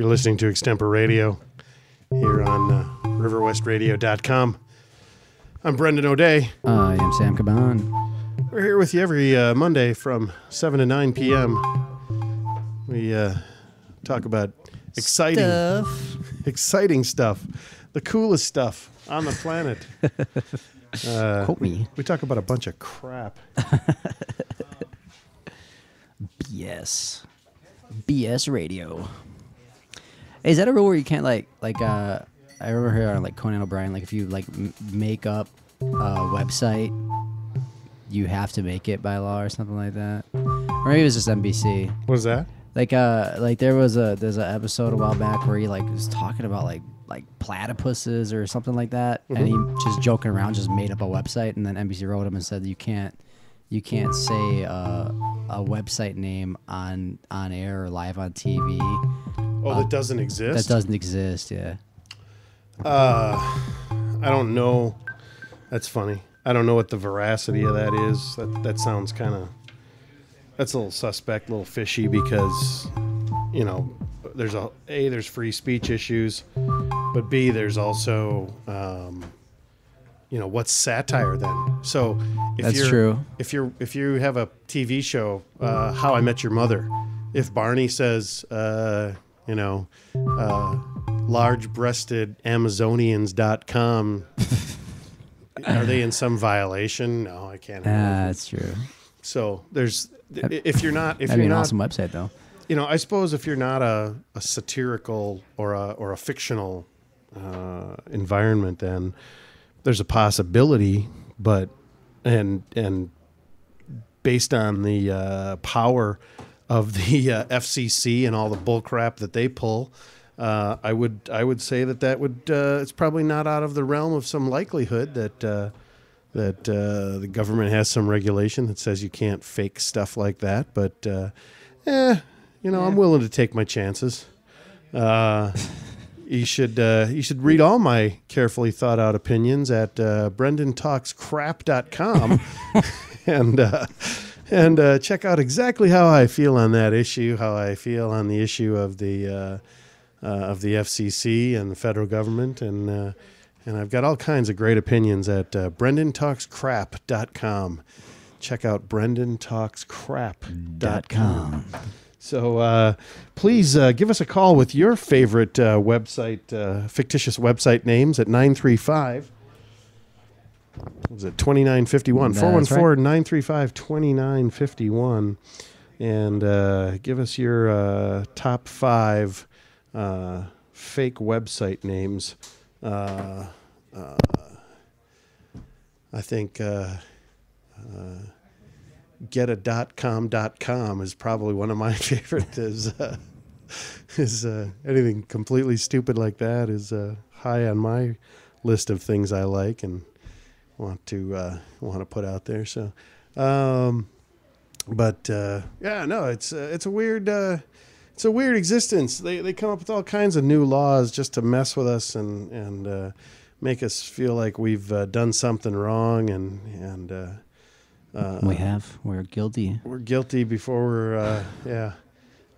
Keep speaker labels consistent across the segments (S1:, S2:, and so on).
S1: You're listening to Extemporadio here on riverwestradio.com. I'm Brendan O'Day.
S2: I am Sam Caban.
S1: We're here with you every Monday from 7 to 9 p.m. We talk about exciting stuff, the coolest stuff on the planet.
S2: Quote me.
S1: We talk about a bunch of crap.
S2: BS radio. Hey, is that a rule where you can't I remember here on like Conan O'Brien, like if you like make up a website, you have to make it by law or something like that. Or maybe it was just NBC.
S1: What is that?
S2: Like there's an episode a while back where he like was talking about like platypuses or something like that, and he just joking around just made up a website, and then NBC wrote him and said you can't say a website name on air or live on TV.
S1: Oh, that doesn't exist?
S2: That doesn't exist, yeah.
S1: I don't know. That's funny. I don't know what the veracity of that is. That sounds kind of... That's a little suspect, a little fishy, because, you know, there's free speech issues, but B, there's also, what's satire then? So
S2: That's true.
S1: If you have a TV show, How I Met Your Mother, if Barney says, large-breasted Amazonians.com, are they in some violation? No, I can't.
S2: That's true.
S1: So there's...
S2: That'd be an awesome website, though.
S1: You know, I suppose if you're not a satirical or a fictional environment, then there's a possibility. But and based on the power of the FCC and all the bull crap that they pull, I would say that would it's probably not out of the realm of some likelihood that the government has some regulation that says you can't fake stuff like that. But I'm willing to take my chances. You should read all my carefully thought out opinions at brendantalkscrap.com and check out exactly how I feel on that issue, how I feel on the issue of the FCC and the federal government, and I've got all kinds of great opinions at brendantalkscrap.com. Check out brendantalkscrap.com. So please give us a call with your favorite website, fictitious website names at 935. What was it? 2951. 414-935-2951. And give us your top 5 fake website names. I think geta.com is probably one of my favorite. Is anything completely stupid like that is high on my list of things I like and want to put out there. So, it's a weird existence. They come up with all kinds of new laws just to mess with us and make us feel like we've done something wrong, and
S2: we're guilty.
S1: We're guilty before we're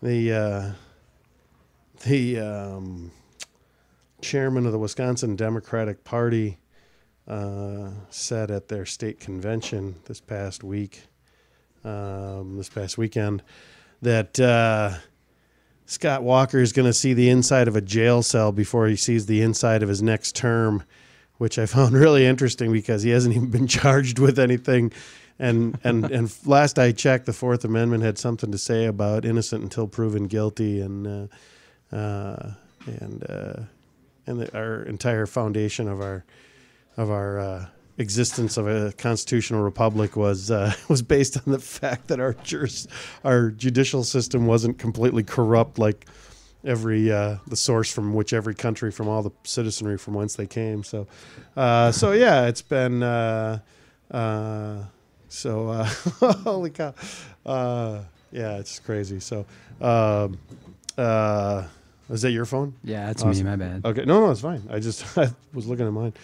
S1: the chairman of the Wisconsin Democratic Party said at their state convention this past weekend that Scott Walker is going to see the inside of a jail cell before he sees the inside of his next term, which I found really interesting because he hasn't even been charged with anything. And last I checked, the Fourth Amendment had something to say about innocent until proven guilty, and our entire foundation of our existence of a constitutional republic was based on the fact that our judicial system wasn't completely corrupt like the source from which every country from all the citizenry from whence they came. So it's been holy cow. It's crazy. So is that your phone?
S2: Yeah, that's
S1: awesome.
S2: Me, my bad.
S1: Okay, no, it's fine. I was looking at mine.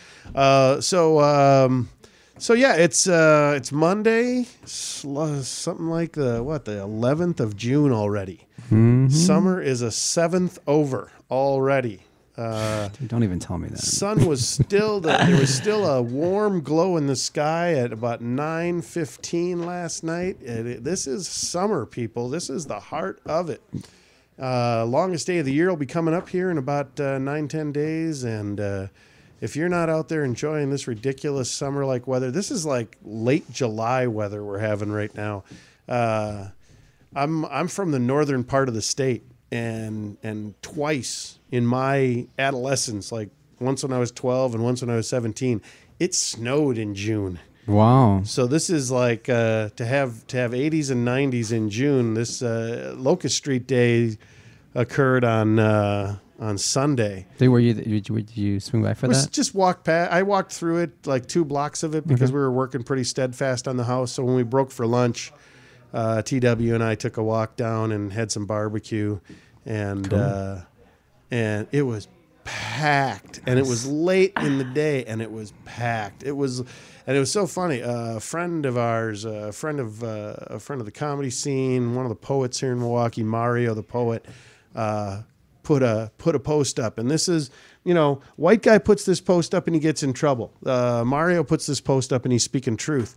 S1: It's Monday, something like the 11th of June already. Summer is a 7th over already.
S2: Dude, don't even tell me that.
S1: Sun was still there was still a warm glow in the sky at about 9:15 last night. This is summer, people. This is the heart of it. Longest day of the year will be coming up here in about 9-10 days, and if you're not out there enjoying this ridiculous summer-like weather, this is like late July weather we're having right now. I'm from the northern part of the state, and twice in my adolescence, like once when I was 12 and once when I was 17, it snowed in June.
S2: Wow.
S1: So this is like to have 80s and 90s in June. This Locust Street Day occurred on Sunday.
S2: So did you swing by for that?
S1: Just walked past. I walked through it, like 2 blocks of it, because we were working pretty steadfast on the house. So when we broke for lunch, TW and I took a walk down and had some barbecue, and
S2: Cool.
S1: And it was packed, and it was late in the day, and it was packed. It was so funny. A friend of ours, a friend of the comedy scene, one of the poets here in Milwaukee, Mario the poet, put a post up, and this is, white guy puts this post up and he gets in trouble. Mario puts this post up and he's speaking truth.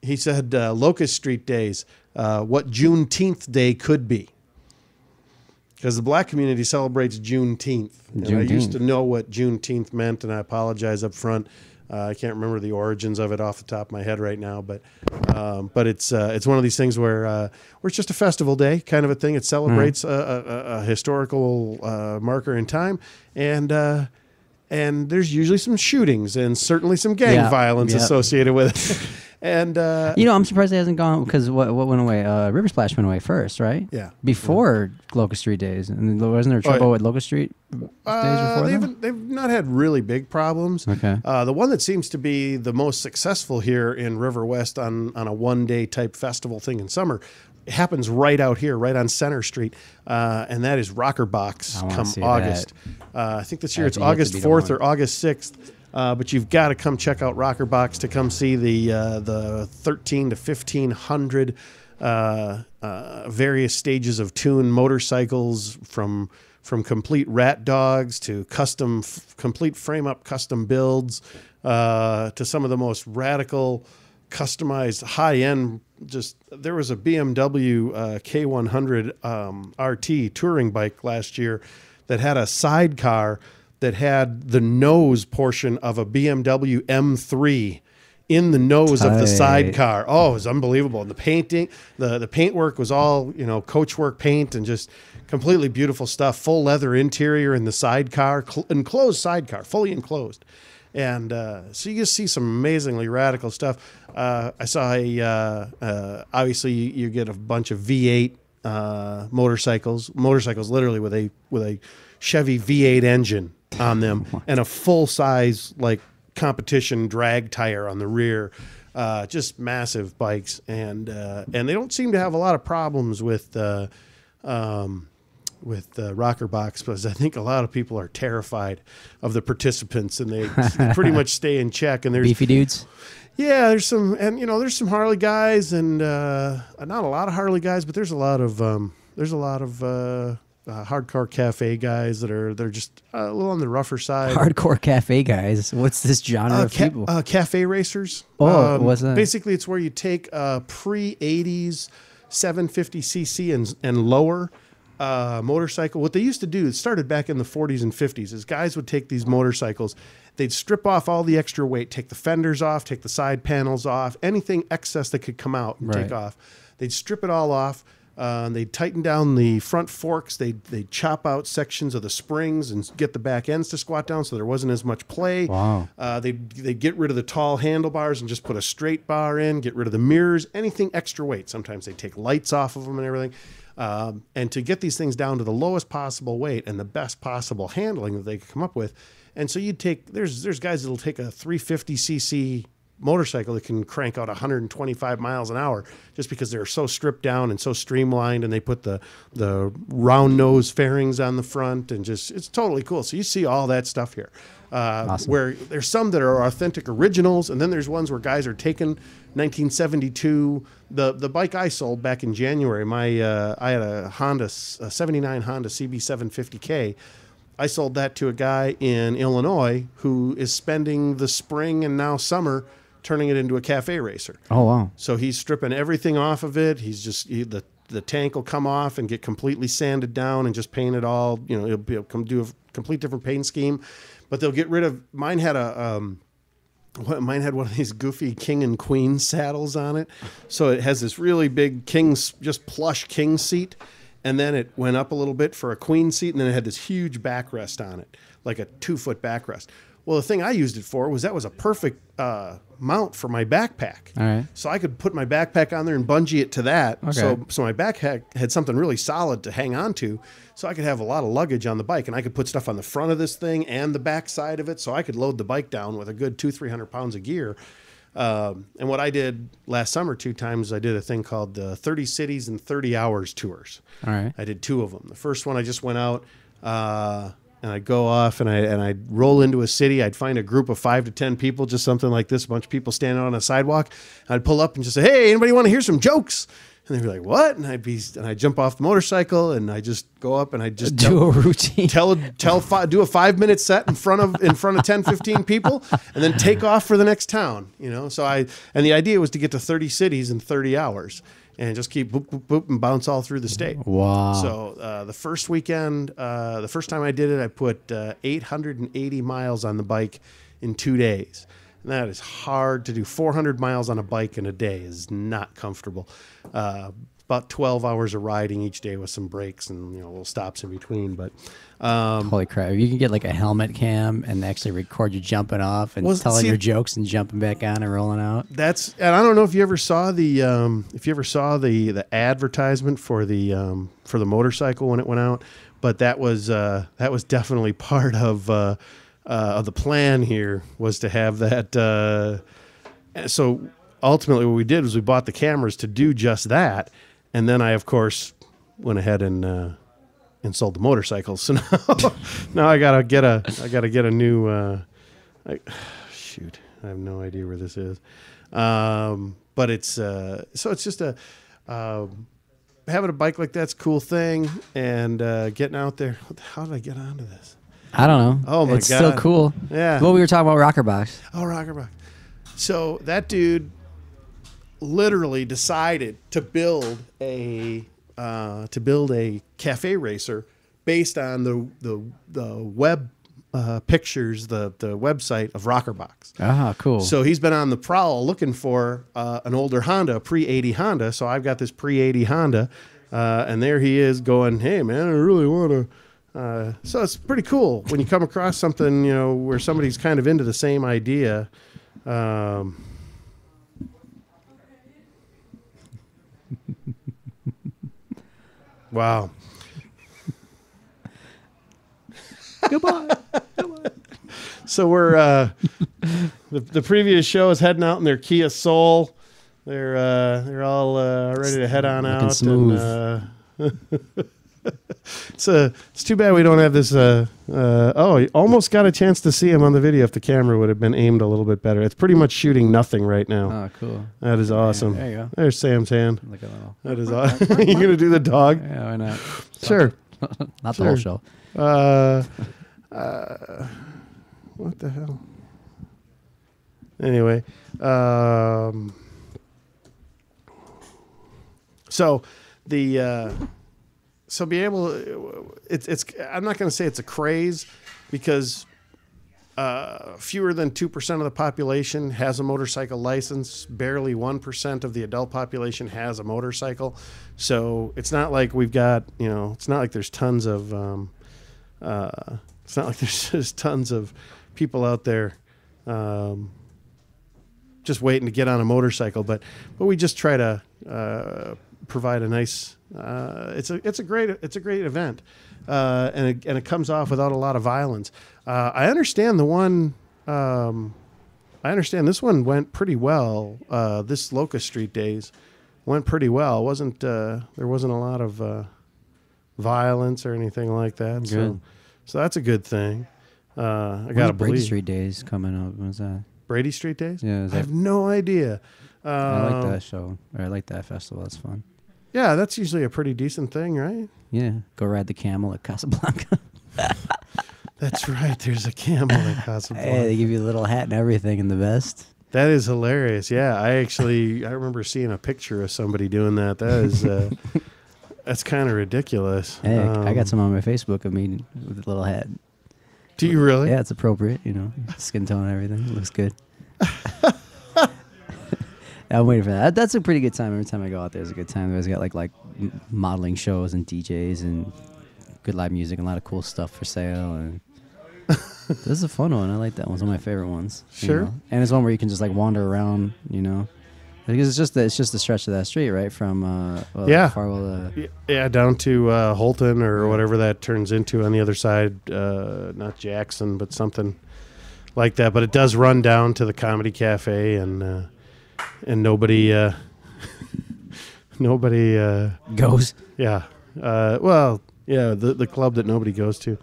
S1: He said, Locust Street Days, what Juneteenth Day could be. Because the black community celebrates Juneteenth. And I used to know what Juneteenth meant, and I apologize up front. I can't remember the origins of it off the top of my head right now, but it's one of these things where it's just a festival day kind of a thing. It celebrates a historical marker in time, and there's usually some shootings and certainly some gang violence associated with it. And
S2: I'm surprised it hasn't gone, because what went away? River Splash went away first, right?
S1: Yeah.
S2: Before Locust Street Days, and wasn't there trouble with Locust Street days before that?
S1: They've not had really big problems.
S2: Okay.
S1: The one that seems to be the most successful here in River West on a one-day type festival thing in summer, it happens right out here, right on Center Street, and that is Rocker Box come August. I think this year it's August 4th or August 6th. But you've got to come check out Rocker Box to come see the 1,300 to 1,500 various stages of tune motorcycles, from complete rat dogs to complete frame up custom builds, to some of the most radical, customized, high end. There was a BMW K100 RT touring bike last year that had a sidecar that had the nose portion of a BMW M3 in the nose of the sidecar. Oh, it was unbelievable. And the painting, the paintwork was all, coachwork paint, and just completely beautiful stuff. Full leather interior in the sidecar, enclosed sidecar, fully enclosed. And so you just see some amazingly radical stuff. I saw obviously you get a bunch of V8 motorcycles literally with a Chevy V8 engine on them, and a full-size competition drag tire on the rear. Just massive bikes, and they don't seem to have a lot of problems with Rocker Box, because I think a lot of people are terrified of the participants, and they pretty much stay in check. And there's
S2: beefy dudes.
S1: Yeah, there's some Harley guys, and not a lot of Harley guys, but there's a lot of hardcore cafe guys that are just a little on the rougher side.
S2: Hardcore cafe guys. What's this genre of people?
S1: Cafe racers.
S2: Oh, what's that?
S1: Basically, it's where you take pre-80s 750cc and lower motorcycle. What they used to do, it started back in the 40s and 50s, is guys would take these motorcycles, they'd strip off all the extra weight, take the fenders off, take the side panels off, anything excess that could come out and take off. They'd strip it all off. They'd tighten down the front forks. They'd chop out sections of the springs and get the back ends to squat down so there wasn't as much play.
S2: Wow.
S1: They'd get rid of the tall handlebars and just put a straight bar in, get rid of the mirrors, anything extra weight. Sometimes they take lights off of them and everything. And to get these things down to the lowest possible weight and the best possible handling that they could come up with. And so there's guys that'll take a 350cc motorcycle that can crank out 125 miles an hour just because they're so stripped down and so streamlined, and they put the round nose fairings on the front, and just it's totally cool. So you see all that stuff here.
S2: Awesome.
S1: Where there's some that are authentic originals, and then there's ones where guys are taking 1972. The bike I sold back in January, I had a 79 Honda CB750K. I sold that to a guy in Illinois who is spending the spring and now summer turning it into a cafe racer.
S2: Oh, wow.
S1: So he's stripping everything off of it. The tank will come off and get completely sanded down and just paint it all. You know, it'll come do a complete different paint scheme. But they'll get rid of, mine had one of these goofy king and queen saddles on it. So it has this really big just plush king seat. And then it went up a little bit for a queen seat. And then it had this huge backrest on it, like a 2-foot backrest. Well, the thing I used it for was that was a perfect mount for my backpack.
S2: All right.
S1: So I could put my backpack on there and bungee it to that.
S2: Okay.
S1: So my backpack had something really solid to hang on to. So I could have a lot of luggage on the bike, and I could put stuff on the front of this thing and the back side of it. So I could load the bike down with a good 200-300 pounds of gear. And what I did last summer 2 times, I did a thing called the 30 Cities in 30 Hours tours.
S2: All right.
S1: I did 2 of them. The first one I just went out, and I'd go off and I'd roll into a city. I'd find a group of 5 to 10 people, just something like this, a bunch of people standing on a sidewalk. I'd pull up and just say, "Hey, anybody want to hear some jokes?" And they'd be like, "What?" And I'd jump off the motorcycle and I just go up and I just
S2: do a routine.
S1: do a 5-minute set in front of 10, 15 people, and then take off for the next town. You know, and the idea was to get to 30 cities in 30 hours. And just keep boop, boop, boop, and bounce all through the state.
S2: Wow.
S1: So the first weekend, the first time I did it, I put 880 miles on the bike in 2 days. And that is hard to do. 400 miles on a bike in a day is not comfortable. About 12 hours of riding each day with some breaks and little stops in between. But
S2: holy crap! You can get like a helmet cam and actually record you jumping off and telling your jokes and jumping back on and rolling out.
S1: And I don't know if you ever saw the advertisement for the motorcycle when it went out, but that was definitely part of the plan here, was to have that. So ultimately, what we did was we bought the cameras to do just that. And then I, of course, went ahead and sold the motorcycle. So now I gotta get a new. Shoot, I have no idea where this is. But it's it's just having a bike like that's a cool thing, and getting out there. How did I get onto this?
S2: I don't know.
S1: Oh my God,
S2: it's still cool.
S1: Yeah.
S2: Well, we were talking about Rocker Box.
S1: Oh, Rocker Box. So that dude literally decided to build a cafe racer based on the web pictures, the website of Rocker Box.
S2: Ah, cool.
S1: So he's been on the prowl looking for an older Honda, a pre-80 Honda. So I've got this pre-80 Honda, and there he is going, "Hey man, I really want to." So it's pretty cool when you come across something, where somebody's kind of into the same idea. Wow.
S2: Goodbye.
S1: So we're the previous show is heading out in their Kia Soul. They're all ready to head on
S2: looking
S1: out.
S2: smooth.
S1: And, it's too bad we don't have this. You almost got a chance to see him on the video if the camera would have been aimed a little bit better. It's pretty much shooting nothing right now.
S2: Oh, cool.
S1: That is awesome.
S2: Yeah, there you go.
S1: There's Sam's hand.
S2: Like a little.
S1: That is awesome. You gonna do the dog?
S2: Yeah, why not?
S1: Sure.
S2: Not the whole show.
S1: What the hell? Anyway, so be able, it's I'm not going to say it's a craze, because fewer than 2% of the population has a motorcycle license. Barely 1% of the adult population has a motorcycle. So it's not like we've got, it's not like there's tons of, it's not like there's just tons of people out there just waiting to get on a motorcycle. But we just try to provide a nice. It's a great event, and it comes off without a lot of violence. I understand the one I understand this one went pretty well. This Locust Street Days went pretty well. It wasn't there wasn't a lot of violence or anything like that.
S2: Good.
S1: So that's a good thing. I
S2: When's
S1: gotta
S2: Brady
S1: believe
S2: Street Days coming up. When's that?
S1: Brady Street Days.
S2: Yeah,
S1: I have no idea.
S2: I like that show. Or I like that festival. That's fun.
S1: Yeah, that's usually a pretty decent thing, right?
S2: Yeah, go ride the camel at Casablanca.
S1: That's right. There's a camel at Casablanca.
S2: Hey, they give you a little hat and everything in the vest.
S1: That is hilarious. Yeah, I remember seeing a picture of somebody doing that. That is that's kind of ridiculous.
S2: Hey, I got some on my Facebook of me with a little hat.
S1: Do you really?
S2: Yeah, it's appropriate. Skin tone and everything. It looks good. I'm waiting for that. That's a pretty good time. Every time I go out there, it's a good time. There's got like modeling shows and DJs and good live music and a lot of cool stuff for sale. And this is a fun one. I like that one. It's one of my favorite ones.
S1: Sure.
S2: And it's one where you can just like wander around. Because it's just the stretch of that street, right? From Farwell.
S1: Yeah, down to Holton or whatever that turns into on the other side. Not Jackson, but something like that. But it does run down to the Comedy Cafe and nobody
S2: Goes.
S1: Yeah. The club that nobody goes to.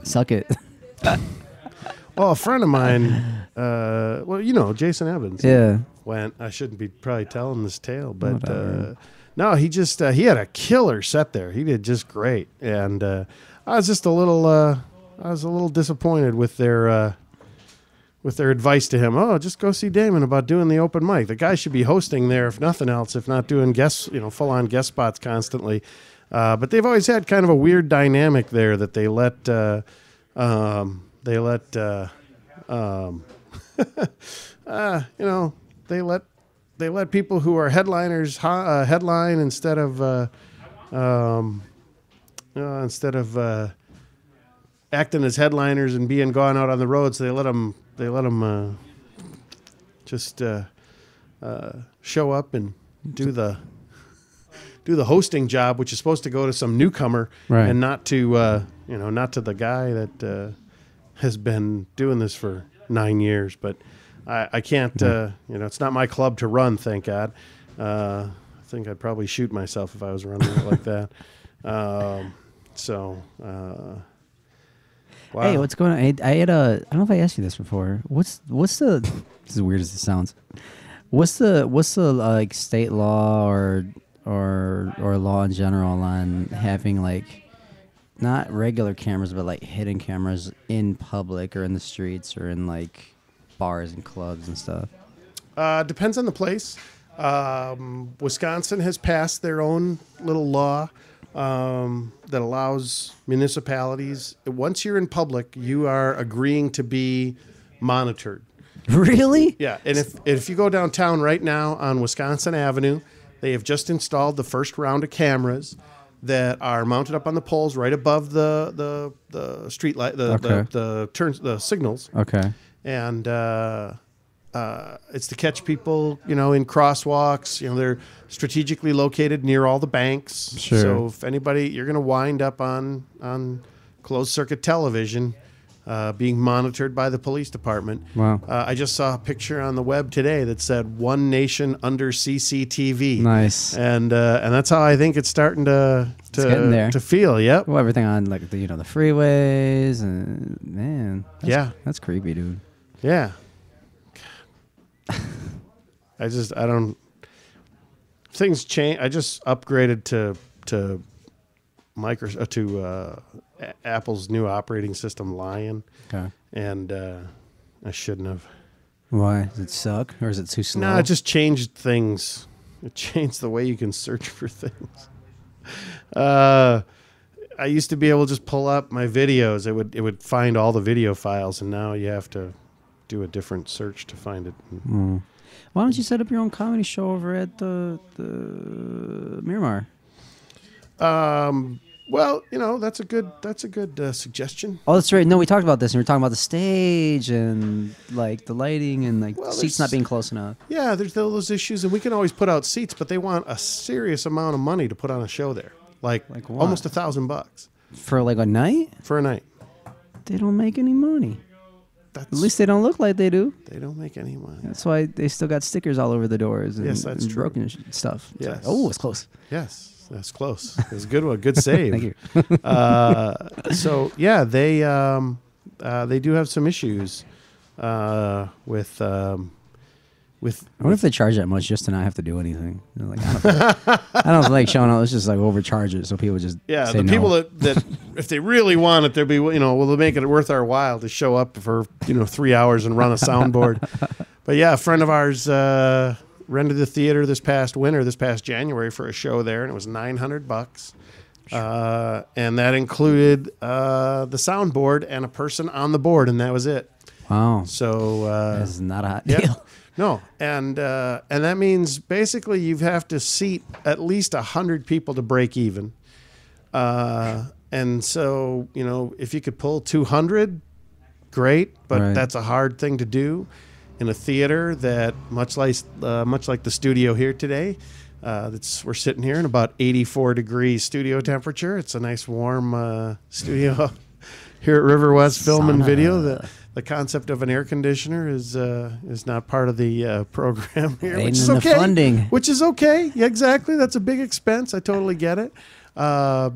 S2: Suck it.
S1: Well, a friend of mine, Jason Evans.
S2: Yeah.
S1: Went. I shouldn't be probably telling this tale, but no, he just he had a killer set there. He did just great, and I was just a little disappointed with their advice to him. Oh, just go see Damon about doing the open mic. The guy should be hosting there, if nothing else, if not doing full on guest spots constantly. But they've always had kind of a weird dynamic there that they let they let people who are headliners headline instead of acting as headliners and being gone out on the road. So they let them just show up and do the hosting job, which is supposed to go to some newcomer,
S2: right,
S1: and not to the guy that has been doing this for 9 years. But I can't, it's not my club to run, thank God. I think I'd probably shoot myself if I was running it like that. Wow.
S2: Hey, what's going on? I don't know if I asked you this before. What's the, this is weird as it sounds. What's the like state law or law in general on having like not regular cameras but like hidden cameras in public or in the streets or in like bars and clubs and stuff?
S1: Depends on the place. Wisconsin has passed their own little law that allows municipalities, once you're in public, you are agreeing to be monitored.
S2: Really?
S1: Yeah, and if you go downtown right now on Wisconsin Avenue, they have just installed the first round of cameras that are mounted up on the poles right above the street light, the signals.
S2: Okay.
S1: And it's to catch people, in crosswalks. They're strategically located near all the banks.
S2: Sure.
S1: So if anybody, you're going to wind up on closed circuit television, being monitored by the police department.
S2: Wow.
S1: I just saw a picture on the web today that said "One Nation under CCTV."
S2: Nice.
S1: And that's how I think it's starting to
S2: getting there.
S1: To feel. Yep.
S2: Well, everything on like the freeways and man. That's creepy, dude.
S1: Yeah. Things change. I just upgraded to Apple's new operating system, Lion.
S2: Okay.
S1: And I shouldn't have.
S2: Why? Does it suck or is it too slow?
S1: No, it just changed things. It changed the way you can search for things. I used to be able to just pull up my videos. It would find all the video files, and now you have to do a different search to find it.
S2: Mm. Why don't you set up your own comedy show over at the Miramar?
S1: Well, that's a good suggestion.
S2: Oh, that's right. No, we talked about this, and we were talking about the stage and like the lighting and like seats not being close enough.
S1: Yeah, there's those issues, and we can always put out seats, but they want a serious amount of money to put on a show there, like almost $1,000
S2: for like a night.
S1: For a night,
S2: they don't make any money. At least they don't look like they do.
S1: They don't make any money.
S2: That's why they still got stickers all over the doors and,
S1: Yes, that's
S2: and
S1: true.
S2: broken stuff. It's
S1: Yes.
S2: like, oh, it's close.
S1: Yes, that's close. It was a good one. Good save.
S2: Thank you.
S1: So yeah, they do have some issues with.
S2: I wonder if they charge that much just to not have to do anything. They're like, I don't like showing up. Let's just like overcharge it so people just
S1: Yeah,
S2: say
S1: the
S2: no.
S1: people that if they really want it, they'll be will they make it worth our while to show up for 3 hours and run a soundboard. But yeah, a friend of ours rented the theater this past January for a show there, and it was $900, and that included the soundboard and a person on the board, and that was it.
S2: Wow.
S1: So
S2: That's not a hot
S1: yeah.
S2: deal.
S1: No, and that means basically you have to seat at least 100 people to break even. And so, if you could pull 200, great, but
S2: Right.
S1: that's a hard thing to do in a theater that much like the studio here today. We're sitting here in about 84 degrees studio temperature. It's a nice warm studio here at River West Film and
S2: Sauna.
S1: Video. The concept of an air conditioner is not part of the program here,
S2: Ain't
S1: which is
S2: in the
S1: okay.
S2: funding.
S1: Which is okay. Yeah, exactly. That's a big expense. I totally get it. But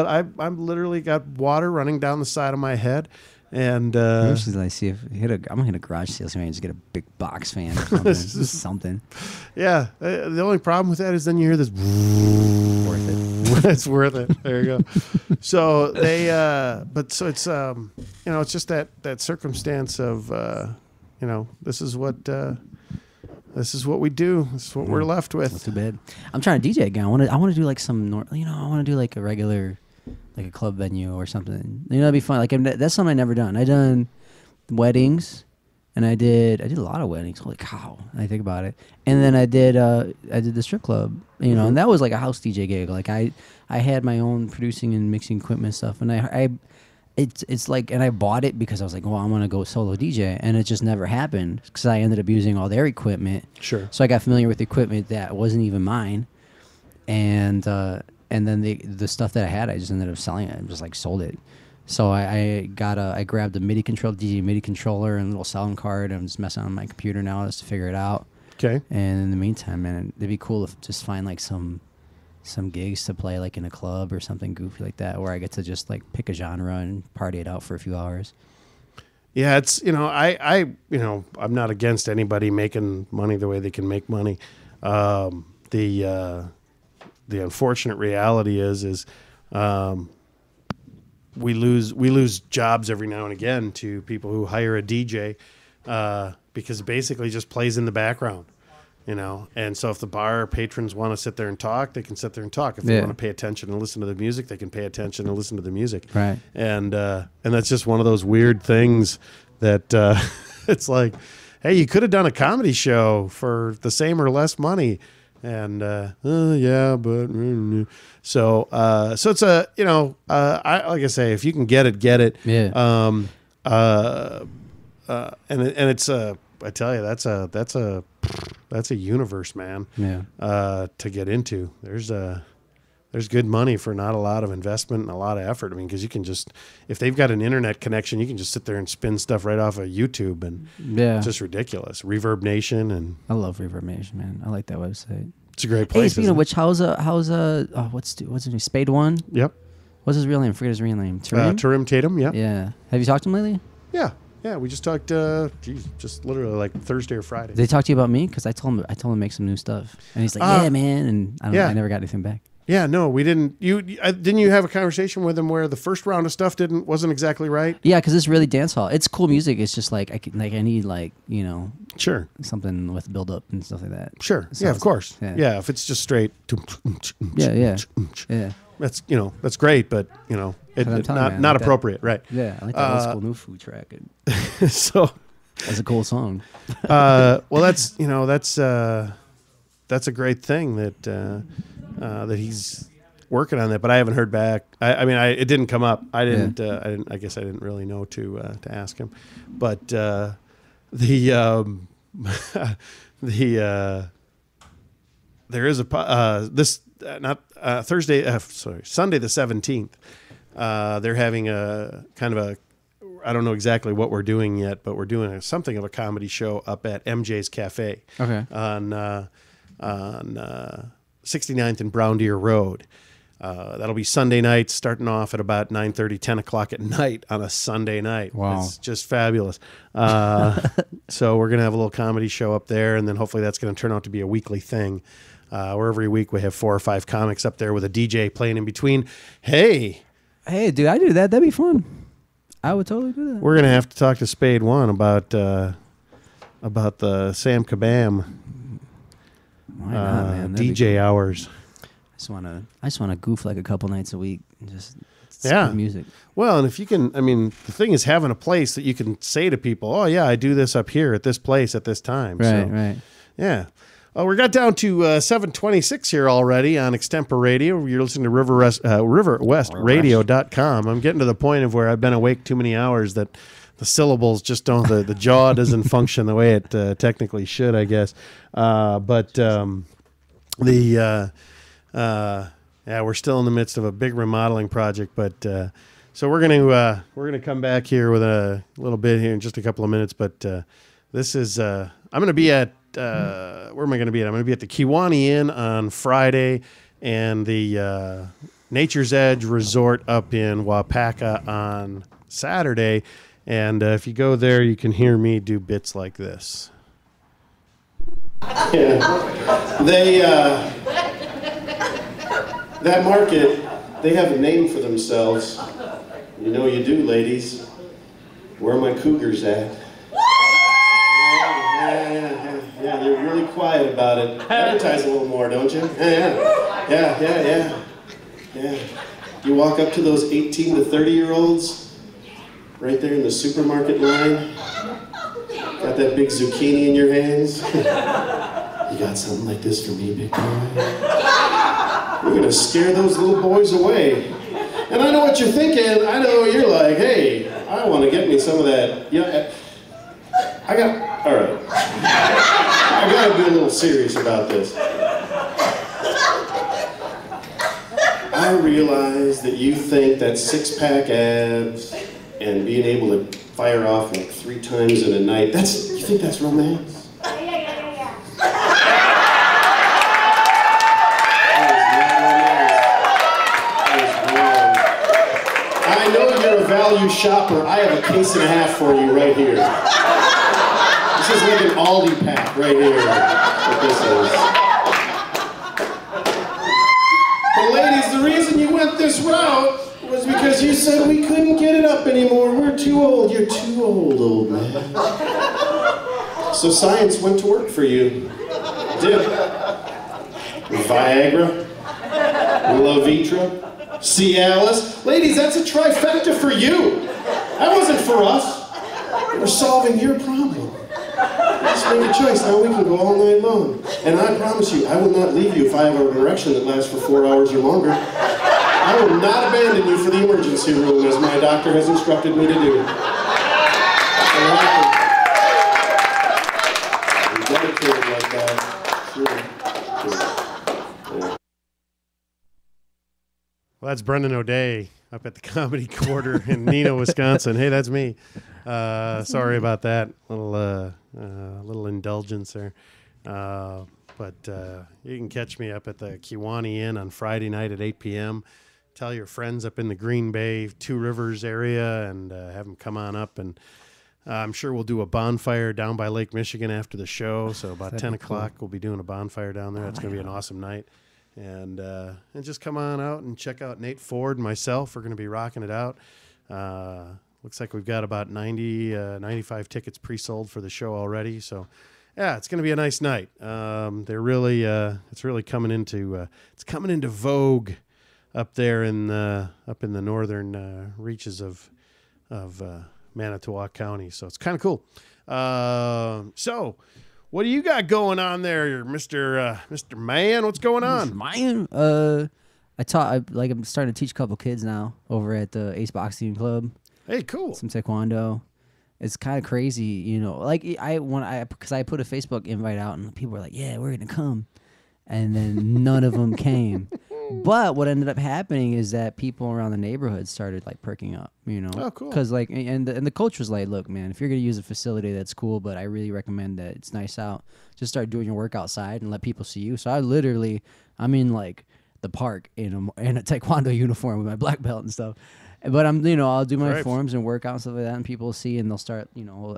S1: I'm literally got water running down the side of my head, and
S2: Maybe she's like, see if I'm gonna hit a garage sale and just get a big box fan or something. Just something.
S1: yeah. The only problem with that is then you hear this.
S2: Worth it.
S1: It's worth it. There you go. So they, but so it's it's just that circumstance of this is what we do. This is what we're left
S2: Not
S1: with.
S2: too bad. I'm trying to DJ again. I want to do like some I want to do like a regular, like a club venue or something. That'd be fun. Like that's something I never done. I done weddings, and I did a lot of weddings. Holy cow! I think about it. And then I did the strip club. And that was like a house DJ gig. Like I had my own producing and mixing equipment stuff, and it's like, and I bought it because I was like, well, I'm gonna go solo DJ, and it just never happened because I ended up using all their equipment.
S1: Sure.
S2: So I got familiar with equipment that wasn't even mine, and then the stuff that I had, I just ended up selling it. I just like sold it. So I grabbed a MIDI controller, DJ MIDI controller, and a little sound card. I'm just messing on my computer now just to figure it out.
S1: Okay.
S2: And in the meantime, man, it'd be cool to just find like some gigs to play like in a club or something goofy like that, where I get to just like pick a genre and party it out for a few hours.
S1: Yeah, it's I'm not against anybody making money the way they can make money. The unfortunate reality is we lose jobs every now and again to people who hire a DJ because it basically just plays in the background. And so if the bar patrons want to sit there and talk, they can sit there and talk. If they want to pay attention and listen to the music, they can pay attention and listen to the music.
S2: Right.
S1: And that's just one of those weird things that it's like, hey, you could have done a comedy show for the same or less money. And yeah, but so it's a I like I say, if you can get it, get it.
S2: Yeah.
S1: And it's I tell you, that's a universe, man.
S2: Yeah.
S1: To get into. There's good money for not a lot of investment and a lot of effort. I mean, because you can just, if they've got an internet connection, you can just sit there and spin stuff right off of YouTube, and it's just ridiculous. Reverb Nation, and
S2: I love Reverb Nation, man. I like that website.
S1: it's a great
S2: Hey,
S1: place.
S2: speaking of which, how's what's his name? Spade One?
S1: Yep.
S2: What's his real name? I forget his real name. Tarim?
S1: Tarim Tatum. Yep.
S2: Yeah. Have you talked to him lately?
S1: Yeah. We just talked. Just literally like Thursday or Friday.
S2: Did they talk to you about me? Because I told him to make some new stuff, and he's like, "Yeah, man." And I never got anything back.
S1: Yeah, no, we didn't. Didn't you have a conversation with him where the first round of stuff wasn't exactly right?
S2: Yeah, because it's really dance hall. It's cool music. It's just like I need
S1: Sure.
S2: something with build up and stuff like that.
S1: Sure.
S2: So
S1: Yeah, of course.
S2: yeah.
S1: Yeah, if it's just straight.
S2: Yeah.
S1: That's that's great, but
S2: I'm telling you, man,
S1: not
S2: like that.
S1: appropriate, right?
S2: Yeah, I like that old school new food track. And
S1: So,
S2: that's a cool song.
S1: well, that's that's a great thing that he's working on that, but I haven't heard back. I mean, it didn't come up. I didn't. I guess I didn't really know to ask him, but the there is Sunday the 17th. They're having a kind of I don't know exactly what we're doing yet, but we're doing something of a comedy show up at MJ's Cafe on 69th and Brown Deer Road. That'll be Sunday night, starting off at about 9:30, 10 o'clock at night on a Sunday night.
S2: Wow.
S1: It's just fabulous. So we're going to have a little comedy show up there, and then hopefully that's going to turn out to be a weekly thing, where every week we have 4 or 5 comics up there with a DJ playing in between. Hey,
S2: dude, I do that. That'd be fun. I would totally do that.
S1: We're going to have to talk to Spade One about the Sam Caban
S2: Why not, man?
S1: DJ
S2: cool.
S1: hours.
S2: I just wanna goof like a couple nights a week and just
S1: good
S2: music.
S1: Well, and if you can, I mean, the thing is having a place that you can say to people, oh yeah, I do this up here at this place at this time.
S2: Right.
S1: Yeah. We got down to 7:26 here already on Extemporadio. You're listening to riverwestradio.com. I'm getting to the point of where I've been awake too many hours that the syllables just don't, the jaw doesn't function the way it technically should, I guess. We're still in the midst of a big remodeling project, but so we're gonna come back here with a little bit here in just a couple of minutes. But this is I'm gonna be at where am I gonna be at? I'm gonna be at the Kiwani Inn on Friday and the Nature's Edge Resort up in Wapaka on Saturday. And if you go there, you can hear me do bits like this. Yeah, that market, they have a name for themselves. You know you do, ladies. Where are my cougars at? Yeah, you're really quiet about it. Advertise a little more, don't you? Yeah. You walk up to those 18 to 30-year-olds right there in the supermarket line. Got that big zucchini in your hands. You got something like this for me, big boy? We're gonna scare those little boys away. And I know what you're thinking. I know you're like, hey, I want to get me some of that. Yeah, all right. I gotta be a little serious about this. I realize that you think that 6-pack abs and being able to fire off like 3 times in a night, you think that's romance? I know you're a value shopper. I have a case and a half for you right here. This is like an Aldi pack right here. What this is. But ladies, the reason you went this route was because you said we couldn't get it up anymore. We're too old. You're too old man. So science went to work for you. It did. Viagra, Levitra, Cialis. Ladies, that's a trifecta for you. That wasn't for us. We're solving your problem. Just make a choice. Now we can go all night long. And I promise you, I will not leave you if I have an erection that lasts for 4 hours or longer. I will not abandon you for the emergency room as my doctor has instructed me to do. I'm dedicated like that. Sure. Well, that's Brendan O'Day up at the Comedy Quarter in Neenah, Wisconsin. Hey, that's me. Sorry about that. Little indulgence there. But you can catch me up at the Kiwani Inn on Friday night at 8 p.m. Tell your friends up in the Green Bay, Two Rivers area, and have them come on up. And I'm sure we'll do a bonfire down by Lake Michigan after the show. So about 10 o'clock, we'll be doing a bonfire down there. It's going to be an awesome night. And just come on out and check out Nate Ford and myself. We're going to be rocking it out. Looks like we've got about 95 tickets pre-sold for the show already. So, yeah, it's going to be a nice night. It's really coming into vogue up there in the northern reaches of Manitowoc County. So it's kind of cool. So, what do you got going on there, Mr. Man? What's going on?
S2: Man, I'm starting to teach a couple kids now over at the Ace Boxing Club.
S1: Hey, cool.
S2: Some taekwondo. It's kind of crazy, you know. Like because I put a Facebook invite out and people were like, "Yeah, we're gonna come," and then none of them came. But what ended up happening is that people around the neighborhood started like perking up, you know.
S1: Oh, cool.
S2: Because like, and the coach was like, "Look, man, if you're gonna use a facility, that's cool, but I really recommend that it's nice out. Just start doing your work outside and let people see you." So I'm in like the park in a taekwondo uniform with my black belt and stuff. But I'll do my
S1: Right.
S2: forms and work out and stuff like that, and people see and they'll start,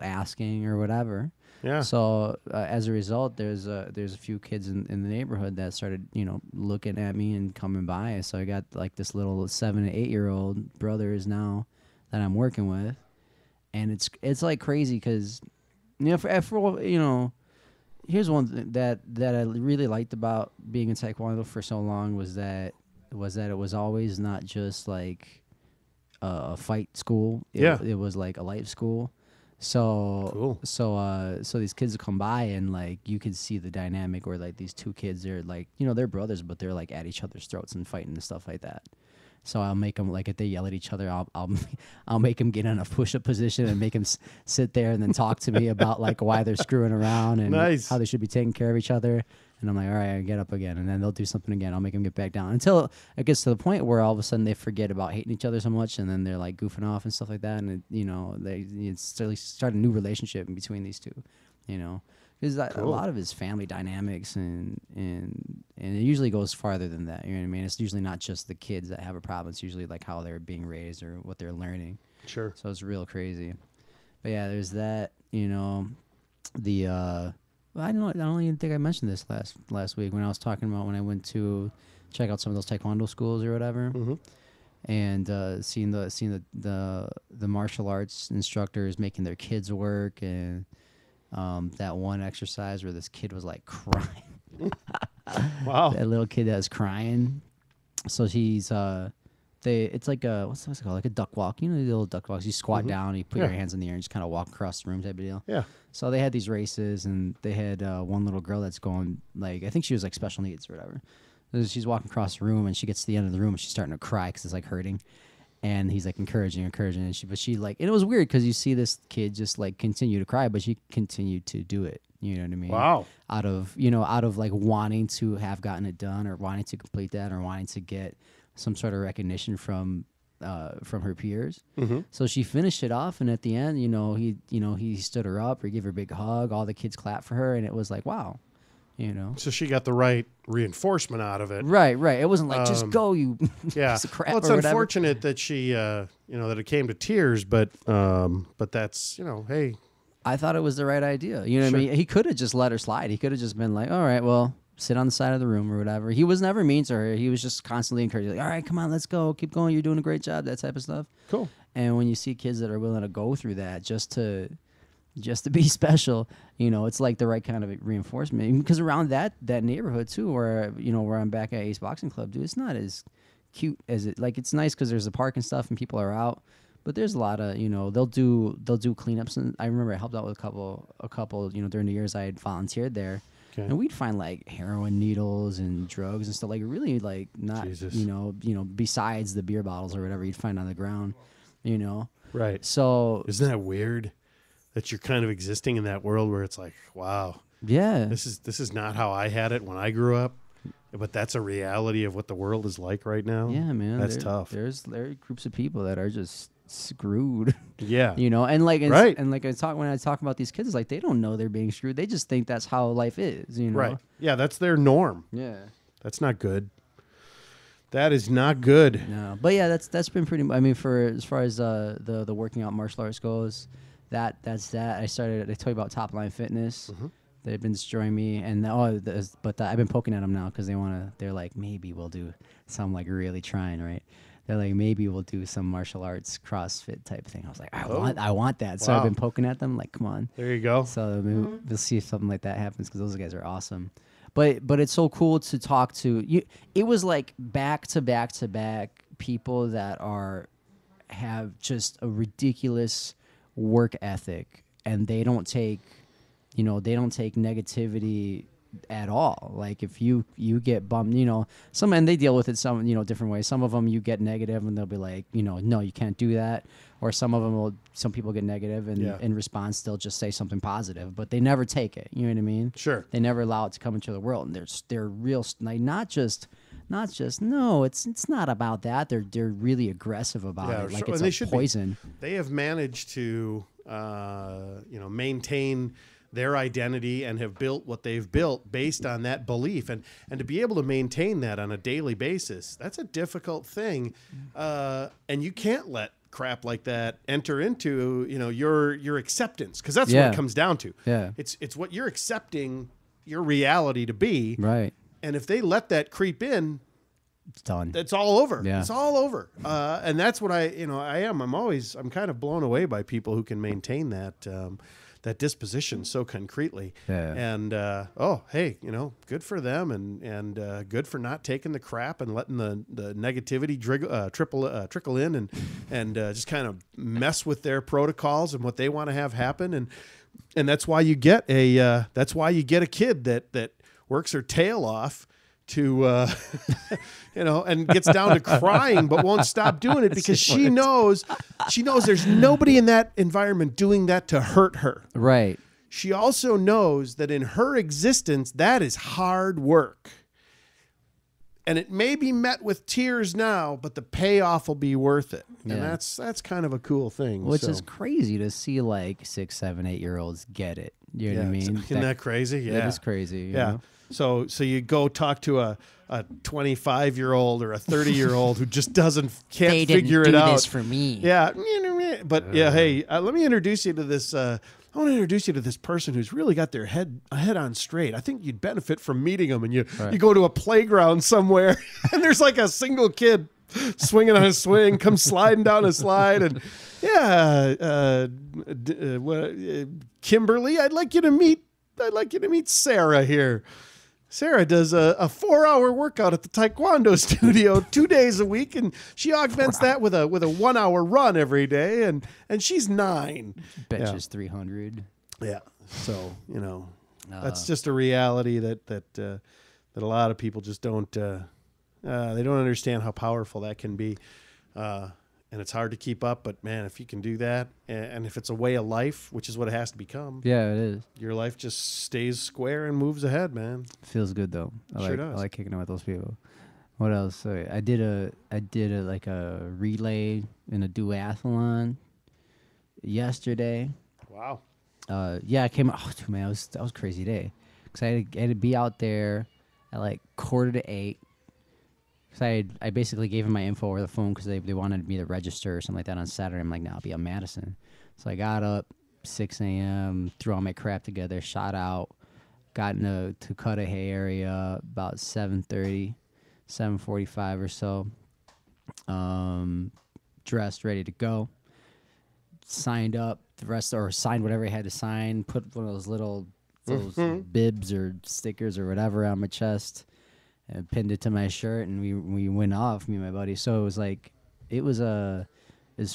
S2: asking or whatever.
S1: Yeah.
S2: So as a result, there's a few kids in the neighborhood that started, looking at me and coming by. So I got like this little 7 and 8 year old brothers now that I'm working with, and it's like crazy because, here's one thing that I really liked about being in Taekwondo for so long was that it was always not just like a fight school. It was like a life school. So
S1: Cool.
S2: So these kids come by and like you can see the dynamic where like these two kids are like they're brothers but they're like at each other's throats and fighting and stuff like that. So I'll make them like if they yell at each other, I'll make them get in a push-up position and make them sit there and then talk to me about like why they're screwing around and
S1: Nice.
S2: how they should be taking care of each other. And I'm like, all right, I get up again, and then they'll do something again. I'll make them get back down until it gets to the point where all of a sudden they forget about hating each other so much, and then they're like goofing off and stuff like that, and they start a new relationship in between these two, because a lot of it's family dynamics, and it usually goes farther than that. You know what I mean? It's usually not just the kids that have a problem. It's usually like how they're being raised or what they're learning.
S1: Sure.
S2: So it's real crazy. But yeah, there's that. I don't even think I mentioned this last week when I was talking about when I went to check out some of those taekwondo schools or whatever, and seeing the martial arts instructors making their kids work, and that one exercise where this kid was like crying.
S1: Wow.
S2: That little kid that was crying. So he's it's like what's it called? Like a duck walk. The little duck walks. You squat down, you put your hands in the air, and just kind of walk across the room type of deal.
S1: Yeah.
S2: So they had these races, and they had one little girl that's going, like, I think she was like special needs or whatever. So she's walking across the room, and she gets to the end of the room, and she's starting to cry because it's like hurting. And he's like encouraging, and she like, and it was weird because you see this kid just like continue to cry, but she continued to do it. You know what I mean?
S1: Wow.
S2: Out of like wanting to have gotten it done, or wanting to complete that, or wanting to get some sort of recognition from her peers. So she finished it off, and at the end, he stood her up or gave her a big hug. All the kids clapped for her, and it was like, wow,
S1: So she got the right reinforcement out of it.
S2: Right. It wasn't like just go, you
S1: Yeah.
S2: piece of crap.
S1: Well, it's
S2: or whatever.
S1: unfortunate that she, that it came to tears, but that's, hey.
S2: I thought it was the right idea. You know what I mean? He could have just let her slide. He could have just been like, all right, well, sit on the side of the room or whatever. He was never mean to her. He was just constantly encouraging, like, all right, come on, let's go. Keep going. You're doing a great job, that type of stuff.
S1: Cool.
S2: And when you see kids that are willing to go through that just to be special, it's like the right kind of reinforcement. Because around that neighborhood too, where I'm back at Ace Boxing Club, dude, it's not as cute as it. Like, it's nice because there's a park and stuff, and people are out. But there's a lot of they'll do cleanups, and I remember I helped out with a couple during the years I had volunteered there.
S1: Okay.
S2: And we'd find like heroin needles and drugs and stuff, like really like not
S1: Jesus.
S2: besides the beer bottles or whatever you'd find on the ground,
S1: Right.
S2: So
S1: Isn't that weird that you're kind of existing in that world where it's like, wow,
S2: yeah,
S1: this is not how I had it when I grew up, but that's a reality of what the world is like right now.
S2: yeah, man,
S1: That's tough.
S2: There are groups of people that are just screwed.
S1: Yeah.
S2: And like
S1: Right.
S2: and like when I talk about these kids, it's like they don't know they're being screwed. They just think that's how life is.
S1: Right. Yeah, that's their norm.
S2: Yeah.
S1: That's not good. That is not good.
S2: No, but yeah, that's been pretty. I mean, for as far as the working out martial arts goes, that's that. I told you about Top Line Fitness. They've been destroying me, and I've been poking at them now because they're like, maybe we'll do some, like, really trying, right? They're like, maybe we'll do some martial arts CrossFit type thing. I was like, I want that. So I've been poking at them, like, come on.
S1: There you go.
S2: So maybe we'll see if something like that happens because those guys are awesome. But it's so cool to talk to you. It was like back to back to back people that have just a ridiculous work ethic, and they don't take negativity at all. Like, if you get bummed, and they deal with it some different ways. Some of them you get negative and they'll be like, no, you can't do that. Or some people get negative and in response they'll just say something positive, but they never take it. You know what I mean?
S1: Sure.
S2: They never allow it to come into the world, and they're real, like, not just not just no. It's not about that. They're really aggressive about it, like it's a poison.
S1: They have managed to maintain their identity and have built what they've built based on that belief, and to be able to maintain that on a daily basis, that's a difficult thing, and you can't let crap like that enter into your acceptance, because that's what it comes down to. It's what you're accepting your reality to be,
S2: right?
S1: And if they let that creep in,
S2: it's done.
S1: It's all over.
S2: Yeah.
S1: It's all over. And that's what I'm kind of blown away by people who can maintain that disposition so concretely.
S2: Yeah.
S1: And hey, good for them, and good for not taking the crap and letting the negativity trickle in and just kind of mess with their protocols and what they want to have happen. And that's why you get a kid that works her tail off to and gets down to crying but won't stop doing it, because she knows there's nobody in that environment doing that to hurt her.
S2: Right.
S1: She also knows that in her existence, that is hard work. And it may be met with tears now, but the payoff will be worth it.
S2: Yeah.
S1: And that's kind of a cool thing.
S2: Which is crazy to see, like 6, 7, 8-year-olds get it. You know what I mean?
S1: Isn't that crazy? Yeah.
S2: It is crazy. You know?
S1: So you go talk to a 25-year-old or a 30-year-old who just can't figure it out. They didn't do
S2: this for me.
S1: Yeah. But hey, let me introduce you to this. I want to introduce you to this person who's really got their head on straight. I think you'd benefit from meeting them. And you go to a playground somewhere and there's like a single kid swinging on a swing, comes sliding down a slide, and Kimberly, I'd like you to meet Sarah here. Sarah does a 4-hour workout at the Taekwondo studio 2 days a week, and she augments that with a 1-hour run every day, and she's 9.
S2: Benches 300.
S1: Yeah. So, that's just a reality that a lot of people just don't they don't understand how powerful that can be. And it's hard to keep up, but man, if you can do that, and if it's a way of life, which is what it has to become.
S2: Yeah, it is.
S1: Your life just stays square and moves ahead, man.
S2: Feels good though.
S1: Sure does.
S2: I like kicking it with those people. What else? So I did a like a relay in a duathlon yesterday.
S1: Wow.
S2: I came. Oh, dude, man, that was a crazy day, because I had to be out there at like 7:45. Because I basically gave him my info over the phone, because they wanted me to register or something like that on Saturday. I'm like, no, I'll be on Madison. So I got up 6 a.m., threw all my crap together, shot out, got in the Cudahy area about 7:30, 7:45 or so. Dressed, ready to go. Signed up signed whatever I had to sign. Put one of those bibs or stickers or whatever on my chest. And pinned it to my shirt, and we went off, me and my buddy. So it was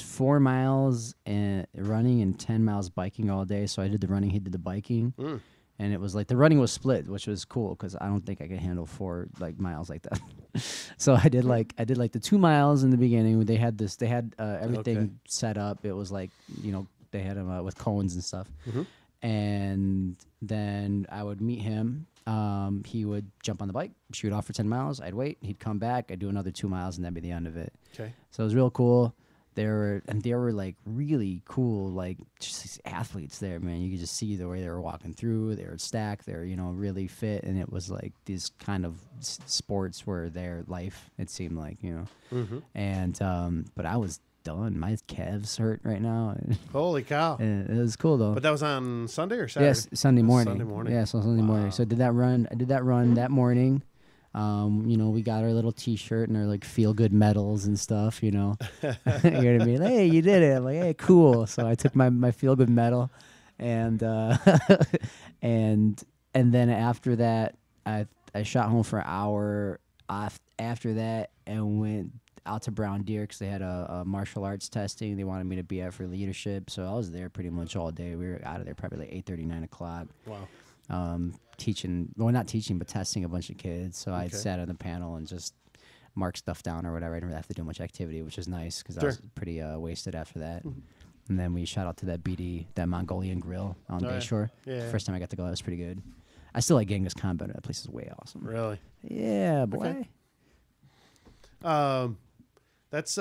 S2: 4 miles and running and 10 miles biking all day. So I did the running, he did the biking, and it was like the running was split, which was cool, because I don't think I could handle 4 miles like that. So I did like the 2 miles in the beginning. They had everything set up. It was like they had them with cones and stuff, and then I would meet him. He would jump on the bike, shoot off for 10 miles. I'd wait. He'd come back. I'd do another 2 miles, and that'd be the end of it.
S1: Okay.
S2: So it was real cool. They were like really cool, like just these athletes there, man. You could just see the way they were walking through. They were stacked. They were, really fit, and it was like these kind of sports were their life. It seemed like, and but I was done. My calves hurt right now.
S1: Holy cow!
S2: And it was cool though.
S1: But that was on Sunday or Saturday?
S2: Yes, Sunday morning.
S1: Sunday morning.
S2: Yeah, so Sunday morning. So I did that run that morning. We got our little T-shirt and our like feel good medals and stuff. You're gonna be like, hey, you did it. I'm like, hey, cool. So I took my feel good medal, and and then after that, I shot home for an hour. After that, and went out to Brown Deer, because they had a martial arts testing they wanted me to be at for leadership. So I was there pretty much all day. We were out of there probably like 8:30, 9 o'clock.
S1: Wow.
S2: Teaching, well, not teaching, but testing a bunch of kids. So I sat on the panel and just marked stuff down or whatever. I didn't really have to do much activity, which is nice, because I was pretty wasted after that. And then we shot out to that Mongolian grill on Bayshore.
S1: Yeah.
S2: First time I got to go, that was pretty good. I still like Genghis Khan better. That place is way awesome.
S1: Really?
S2: Yeah, boy.
S1: Okay. That's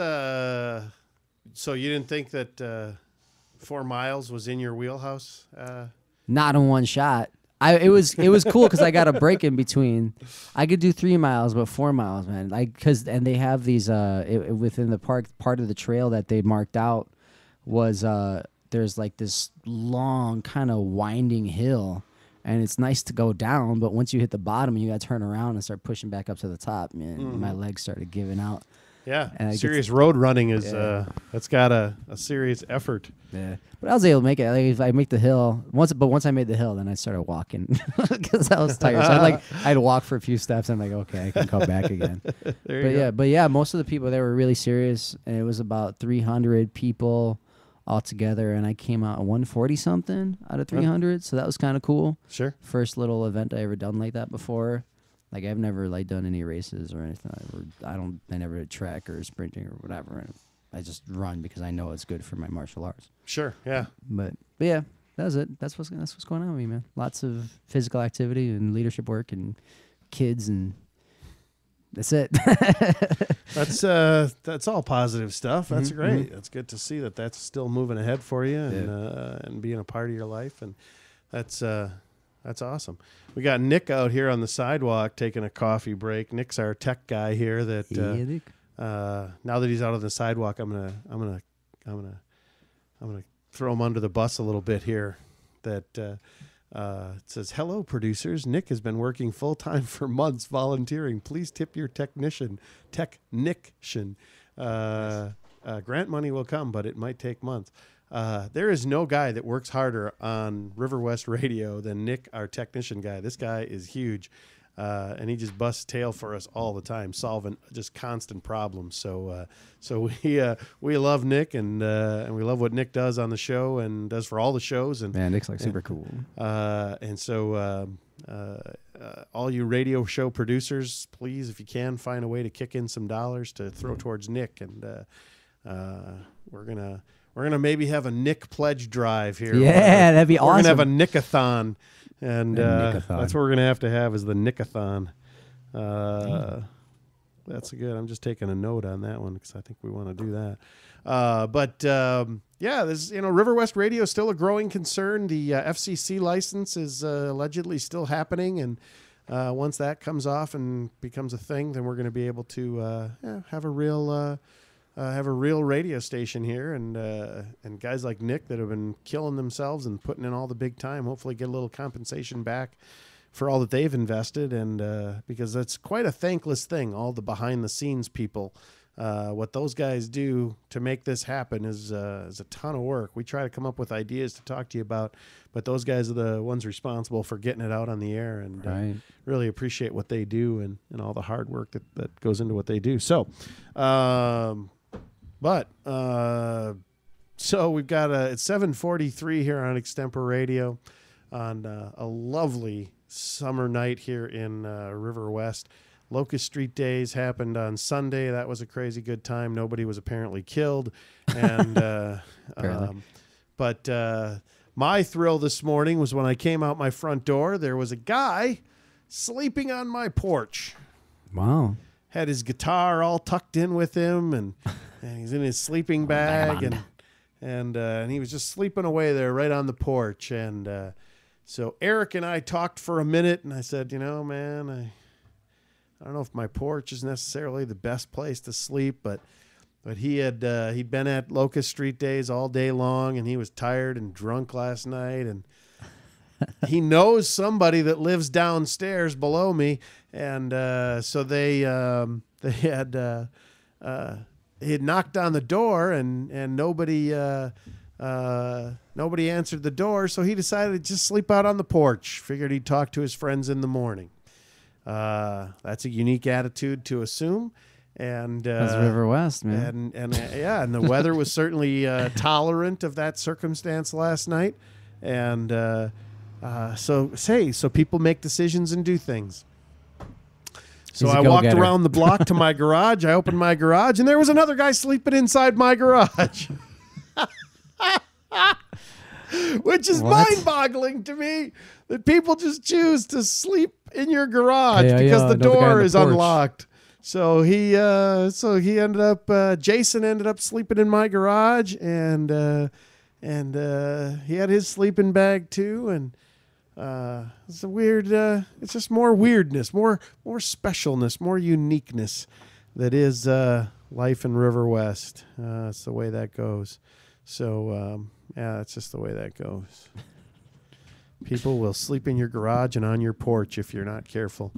S1: so you didn't think that 4 miles was in your wheelhouse?
S2: Not in one shot. It was cool because I got a break in between. I could do 3 miles, but 4 miles, man. And they have these within the park. Part of the trail that they marked out was there's like this long kind of winding hill, and it's nice to go down. But once you hit the bottom, you got to turn around and start pushing back up to the top. Man, my legs started giving out.
S1: Yeah, serious road running is that's got a serious effort.
S2: Yeah, but I was able to make it. Like, if I make the hill once I made the hill, then I started walking because I was tired. So I'd walk for a few steps. And I'm like, okay, I can come back again. But yeah, most of the people they were really serious, and it was about 300 people all together, and I came out 140 something out of 300. So that was kind of cool. Sure, first little event I ever done like that before. Like I've never done any races or anything. I never did track or sprinting or whatever. And I just run because I know it's good for my martial arts.
S1: Sure, yeah.
S2: But yeah, that was it. That's what's going on with me, man. Lots of physical activity and leadership work and kids, and that's it.
S1: That's all positive stuff. That's great. That's good to see that's still moving ahead for you and being a part of your life, and that's awesome. We got Nick out here on the sidewalk taking a coffee break. Nick's our tech guy here. Now that he's out on the sidewalk, I'm gonna throw him under the bus a little bit here. That it says, "Hello, producers. Nick has been working full time for months, volunteering. Please tip your technician. Grant money will come, but it might take months." There is no guy that works harder on River West Radio than Nick, our technician guy. This guy is huge, and he just busts tail for us all the time, solving just constant problems. So we love Nick, and we love what Nick does on the show and does for all the shows. And
S2: man, Nick's super cool.
S1: And so all you radio show producers, please, if you can, find a way to kick in some dollars to throw towards Nick, and we're gonna maybe have a Nick pledge drive here.
S2: Yeah, that'd be awesome.
S1: We're going to have a Nickathon, and that's what we're going to have is the Nickathon. That's good. I'm just taking a note on that one because I think we want to do that. This River West Radio is still a growing concern. The FCC license is allegedly still happening, and once that comes off and becomes a thing, then we're going to be able to have a real radio station here, and guys like Nick that have been killing themselves and putting in all the big time, hopefully get a little compensation back for all that they've invested, and because that's quite a thankless thing, all the behind the scenes people. What those guys do to make this happen is a ton of work. We try to come up with ideas to talk to you about, but those guys are the ones responsible for getting it out on the air, and really appreciate what they do and all the hard work that goes into what they do. So, so we've got it's 7:43 here on Extemporadio on a lovely summer night here in River West. Locust Street Days happened on Sunday. That was a crazy good time. Nobody was apparently killed, and but my thrill this morning was when I came out my front door. There was a guy sleeping on my porch.
S2: Wow.
S1: Had his guitar all tucked in with him, and he's in his sleeping bag, and he was just sleeping away there right on the porch. And so Eric and I talked for a minute, and I said, man, I don't know if my porch is necessarily the best place to sleep, but he'd been at Locust Street Days all day long, and he was tired and drunk last night, and he knows somebody that lives downstairs below me, and so they had knocked on the door, and nobody answered the door, so he decided to just sleep out on the porch. Figured he'd talk to his friends in the morning. That's a unique attitude to assume, and
S2: that's River West, man.
S1: And the weather was certainly tolerant of that circumstance last night, and. So people make decisions and do things. So I walked around the block to my garage. I opened my garage, and there was another guy sleeping inside my garage. Which is mind-boggling to me that people just choose to sleep in your garage because the door is unlocked. he ended up Jason ended up sleeping in my garage, and he had his sleeping bag too, and it's a weird. It's just more weirdness, more specialness, more uniqueness that is life in River West. It's the way that goes. So yeah, that's just the way that goes. People will sleep in your garage and on your porch if you're not careful.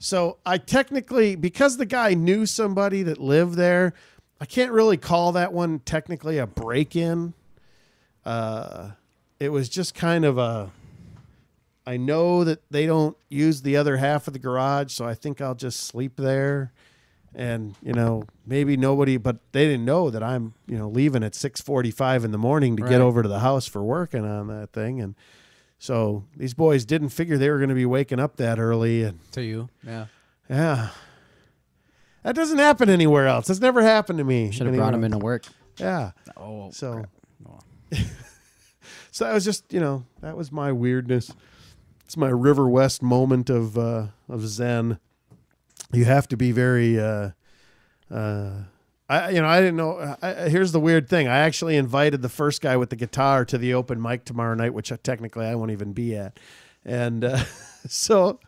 S1: So I technically, because the guy knew somebody that lived there, I can't really call that one technically a break-in. It was just kind of I know that they don't use the other half of the garage, so I think I'll just sleep there. And, maybe nobody, but they didn't know that I'm, leaving at 6:45 in the morning to get over to the house for working on that thing. And so these boys didn't figure they were going to be waking up that early. And
S2: to you, yeah.
S1: Yeah. That doesn't happen anywhere else. It's never happened to me.
S2: Should have brought them into work.
S1: Yeah.
S2: Oh,
S1: so,
S2: oh.
S1: So that was just, that was my weirdness. It's my River West moment of Zen. You have to be very, I didn't know. Here's the weird thing. I actually invited the first guy with the guitar to the open mic tomorrow night, which technically I won't even be at. And so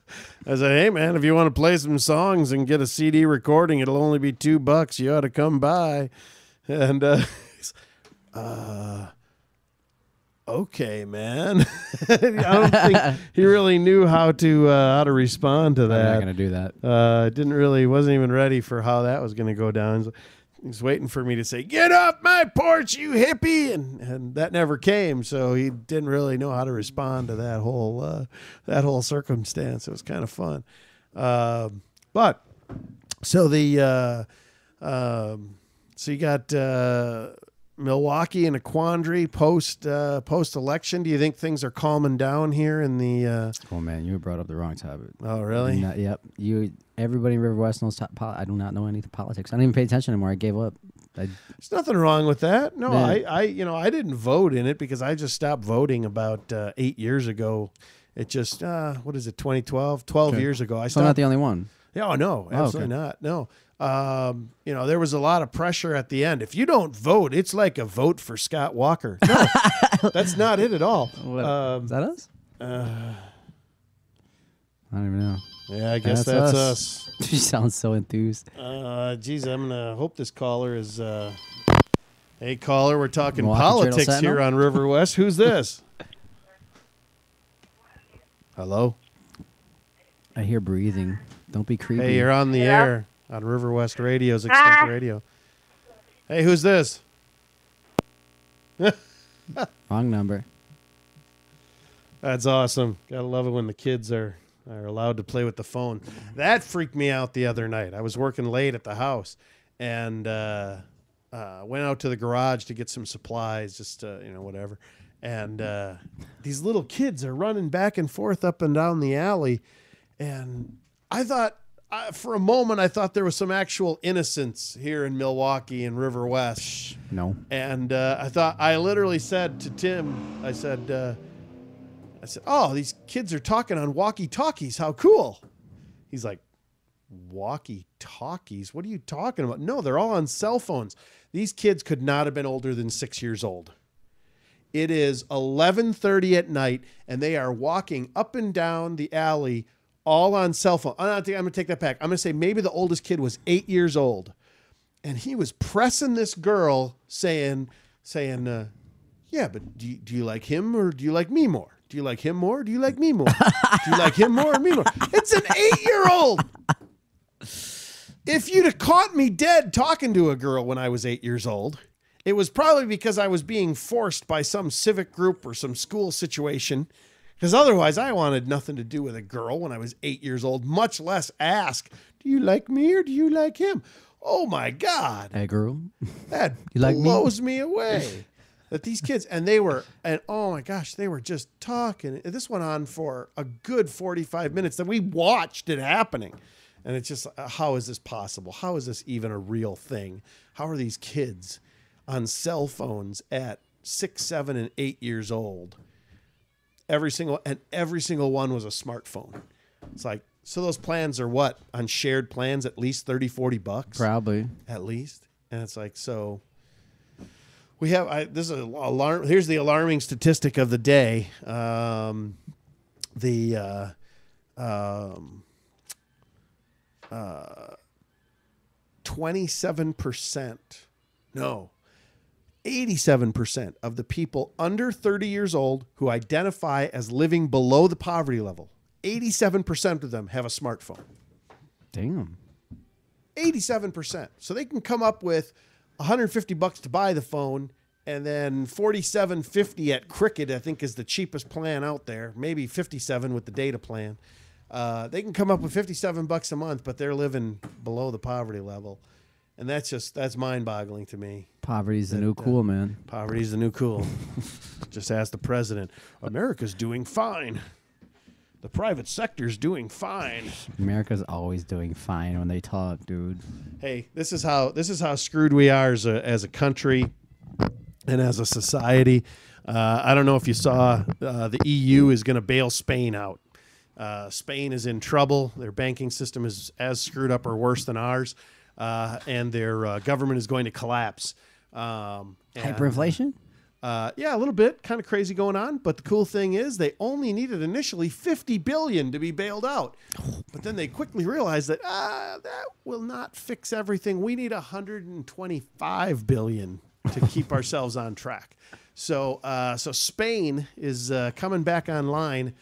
S1: I said, hey, man, if you want to play some songs and get a CD recording, it'll only be $2. You ought to come by. And okay, man. I don't think he really knew how to respond to that.
S2: I'm not gonna do that.
S1: Wasn't even ready for how that was gonna go down. He's waiting for me to say, "Get off my porch, you hippie," and that never came. So he didn't really know how to respond to that whole circumstance. It was kind of fun, but so so you got. Milwaukee in a quandary post election. Do you think things are calming down here in the?
S2: Oh man, you brought up the wrong topic.
S1: Oh really?
S2: Yep. Everybody in River West knows. I do not know any politics. I don't even pay attention anymore. I gave up.
S1: There's nothing wrong with that. No,
S2: Man.
S1: I didn't vote in it because I just stopped voting about 8 years ago. It just what is it? 2012? 12 years ago.
S2: I'm not the only one.
S1: Yeah, oh, no, absolutely not. No. There was a lot of pressure at the end. If you don't vote, it's like a vote for Scott Walker. No, that's not it at all.
S2: Is that us? I don't even know.
S1: Yeah, I guess that's us.
S2: You sound so enthused.
S1: Geez, I'm gonna hope this caller is. Hey, caller, we're talking
S2: Milwaukee
S1: politics here on River West. Who's this? Hello.
S2: I hear breathing. Don't be creepy.
S1: Hey, you're on the air on River West Radio's Extemporadio. Hey, who's this?
S2: Wrong number.
S1: That's awesome. Gotta love it when the kids are allowed to play with the phone. That freaked me out the other night. I was working late at the house and went out to the garage to get some supplies, just whatever. And these little kids are running back and forth up and down the alley, and I thought, for a moment, I thought there was some actual innocence here in Milwaukee and River West.
S2: No.
S1: And I literally said to Tim, I said, oh, these kids are talking on walkie-talkies. How cool. He's like, walkie-talkies? What are you talking about? No, they're all on cell phones. These kids could not have been older than 6 years old. It is 11:30 at night, and they are walking up and down the alley all on cell phone. I'm going to take that back. I'm going to say maybe the oldest kid was 8 years old. And he was pressing this girl saying, yeah, but do you like him or do you like me more? Do you like him more or do you like me more? Do you like him more or me more? It's an 8-year-old. If you'd have caught me dead talking to a girl when I was 8 years old, it was probably because I was being forced by some civic group or some school situation. Because otherwise, I wanted nothing to do with a girl when I was 8 years old, much less ask, do you like me or do you like him? Oh, my God.
S2: Hey, girl.
S1: That
S2: like
S1: blows me away. That these kids, and oh, my gosh, they were just talking. This went on for a good 45 minutes that we watched it happening. And it's just, how is this possible? How is this even a real thing? How are these kids on cell phones at 6, 7, and 8 years old? Every single one was a smartphone. It's like, So those plans are what? On shared plans, at least $30-40
S2: Probably.
S1: at least. And it's like, so we have, this is an alarm. Here's the alarming statistic of the day. 27%, no, 87% of the people under 30 years old who identify as living below the poverty level, 87% of them have a smartphone.
S2: Damn.
S1: 87%. So they can come up with $150 to buy the phone, and then $47.50 at Cricket, I think, is the cheapest plan out there. Maybe $57 with the data plan. They can come up with $57 a month, but they're living below the poverty level. And that's mind-boggling to me.
S2: Poverty's the new cool, man.
S1: Poverty's the new cool. Just ask the president. America's doing fine. The private sector's doing fine.
S2: America's always doing fine when they talk, dude.
S1: Hey, this is how screwed we are as a country and as a society. I don't know if you saw the EU is going to bail Spain out. Spain is in trouble. Their banking system is as screwed up or worse than ours, and their government is going to collapse.
S2: Hyperinflation?
S1: Yeah, a little bit, kind of crazy going on. But the cool thing is they only needed initially $50 billion to be bailed out. But then they quickly realized that that will not fix everything. We need $125 billion to keep ourselves on track. So Spain is coming back online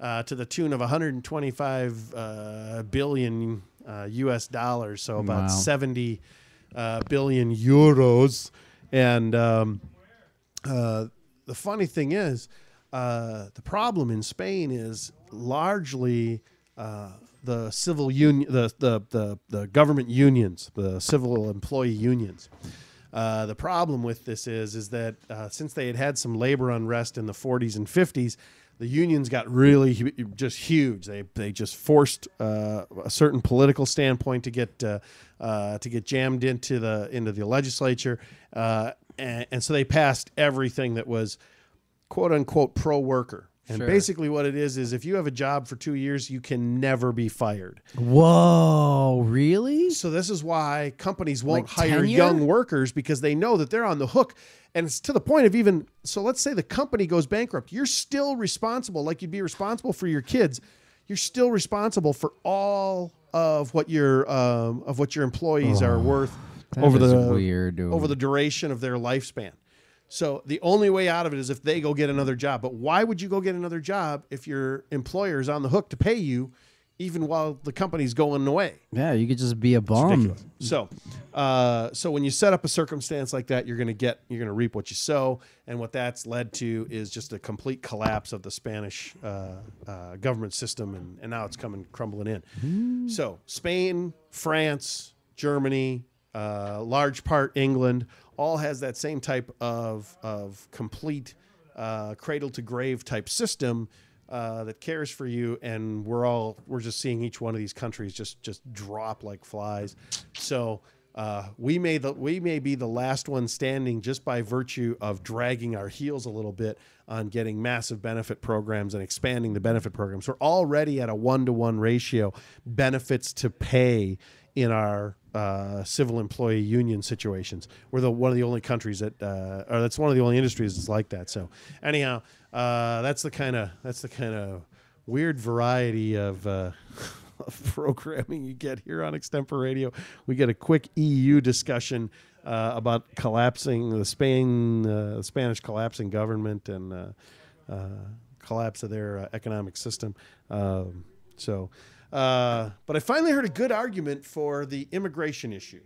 S1: to the tune of 125 billion US dollars, so about 70 billion euros. And the funny thing is, the problem in Spain is largely the civil union, the government unions, the civil employee unions. The problem with this is that since they had some labor unrest in the 40s and 50s, the unions got really just huge. They just forced a certain political standpoint to get jammed into the legislature, and so they passed everything that was quote unquote pro worker. And basically what it is if you have a job for 2 years, you can never be fired.
S2: Whoa, really?
S1: So this is why companies won't hire young workers, because they know that they're on the hook. And it's to the point of so let's say the company goes bankrupt. You're still responsible, like you'd be responsible for your kids. You're still responsible for all of what your employees are worth over the duration of their lifespan. So the only way out of it is if they go get another job. But why would you go get another job if your employer is on the hook to pay you, even while the company's going away?
S2: Yeah, you could just be a bum.
S1: So when you set up a circumstance like that, you're going to reap what you sow, and what that's led to is just a complete collapse of the Spanish government system, and now it's crumbling in. So Spain, France, Germany, large part England, all has that same type of complete cradle to grave type system that cares for you, and we're just seeing each one of these countries just drop like flies. So we may be the last one standing just by virtue of dragging our heels a little bit on getting massive benefit programs and expanding the benefit programs. We're already at a 1-to-1 ratio, benefits to pay, in our civil employee union situations. We're one of the only countries that, or that's one of the only industries that's like that. So anyhow, that's the kind of weird variety of programming you get here on Extemporadio. We get a quick EU discussion about collapsing the Spanish collapsing government and collapse of their economic system. But I finally heard a good argument for the immigration issue.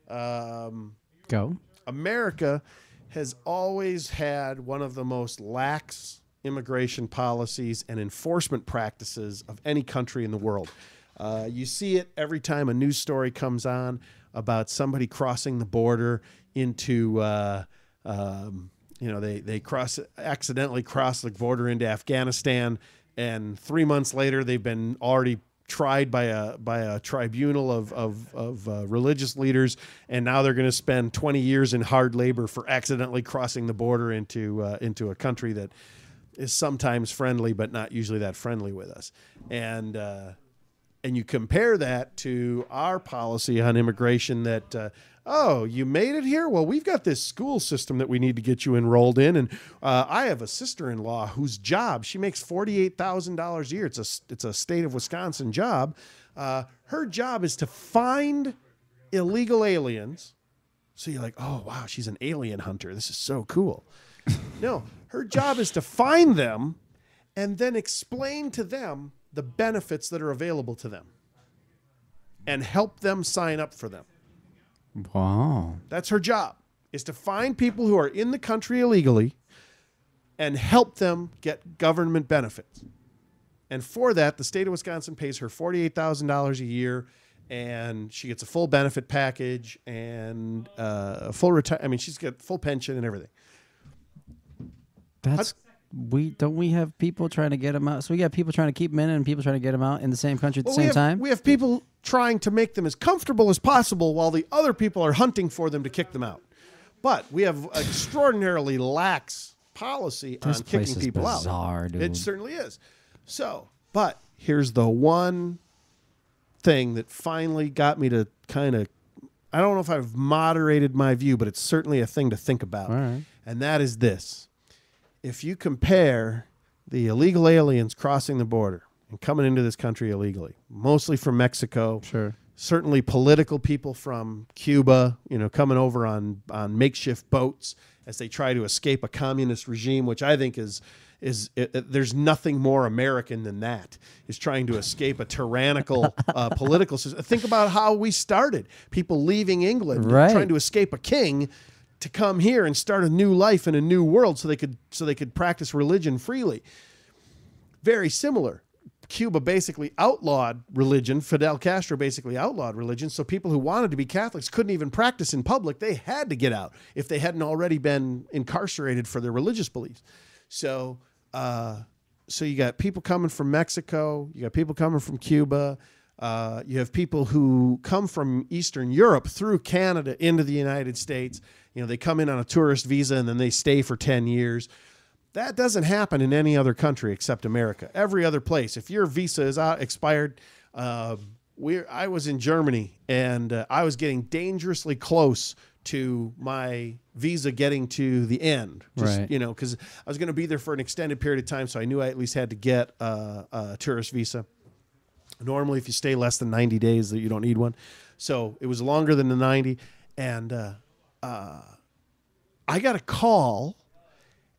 S2: Go.
S1: America has always had one of the most lax immigration policies and enforcement practices of any country in the world. You see it every time a news story comes on about somebody crossing the border into, they accidentally cross the border into Afghanistan, and 3 months later they've been already tried by a tribunal of religious leaders, and now they're going to spend 20 years in hard labor for accidentally crossing the border into a country that is sometimes friendly, but not usually that friendly with us. And you compare that to our policy on immigration that, oh, you made it here? Well, we've got this school system that we need to get you enrolled in. And I have a sister-in-law whose job, she makes $48,000 a year. It's a state of Wisconsin job. Her job is to find illegal aliens. So you're like, oh, wow, she's an alien hunter. This is so cool. No, her job is to find them and then explain to them the benefits that are available to them and help them sign up for them.
S2: Wow.
S1: That's her job, is to find people who are in the country illegally and help them get government benefits. And for that, the state of Wisconsin pays her $48,000 a year, and she gets a full benefit package and a full she's got full pension and everything.
S2: Don't we have people trying to get them out? So we got people trying to keep them in and people trying to get them out in the same country at the same time?
S1: We have people trying to make them as comfortable as possible while the other people are hunting for them to kick them out. But we have extraordinarily lax policy on kicking people out.
S2: Dude.
S1: It certainly is. So, but here's the one thing that finally got me to kind of, I don't know if I've moderated my view, but it's certainly a thing to think about.
S2: All right.
S1: And that is this. If you compare the illegal aliens crossing the border and coming into this country illegally, mostly from Mexico,
S2: sure, certainly
S1: political people from Cuba, coming over on makeshift boats as they try to escape a communist regime, which I think is there's nothing more American than that, is trying to escape a tyrannical political system. Think about how we started. People leaving England,
S2: right,
S1: trying to escape a king to come here and start a new life in a new world so they could practice religion freely. Very similar. Cuba basically outlawed religion. Fidel Castro basically outlawed religion. So people who wanted to be Catholics couldn't even practice in public. They had to get out if they hadn't already been incarcerated for their religious beliefs. So you got people coming from Mexico. You got people coming from Cuba. You have people who come from Eastern Europe through Canada into the United States. They come in on a tourist visa and then they stay for 10 years. That doesn't happen in any other country except America. Every other place, if your visa is expired, I was in Germany and I was getting dangerously close to my visa getting to the end,
S2: right?
S1: Because I was going to be there for an extended period of time, so I knew I at least had to get a tourist visa. Normally, if you stay less than 90 days, that you don't need one. So it was longer than the 90, and I got a call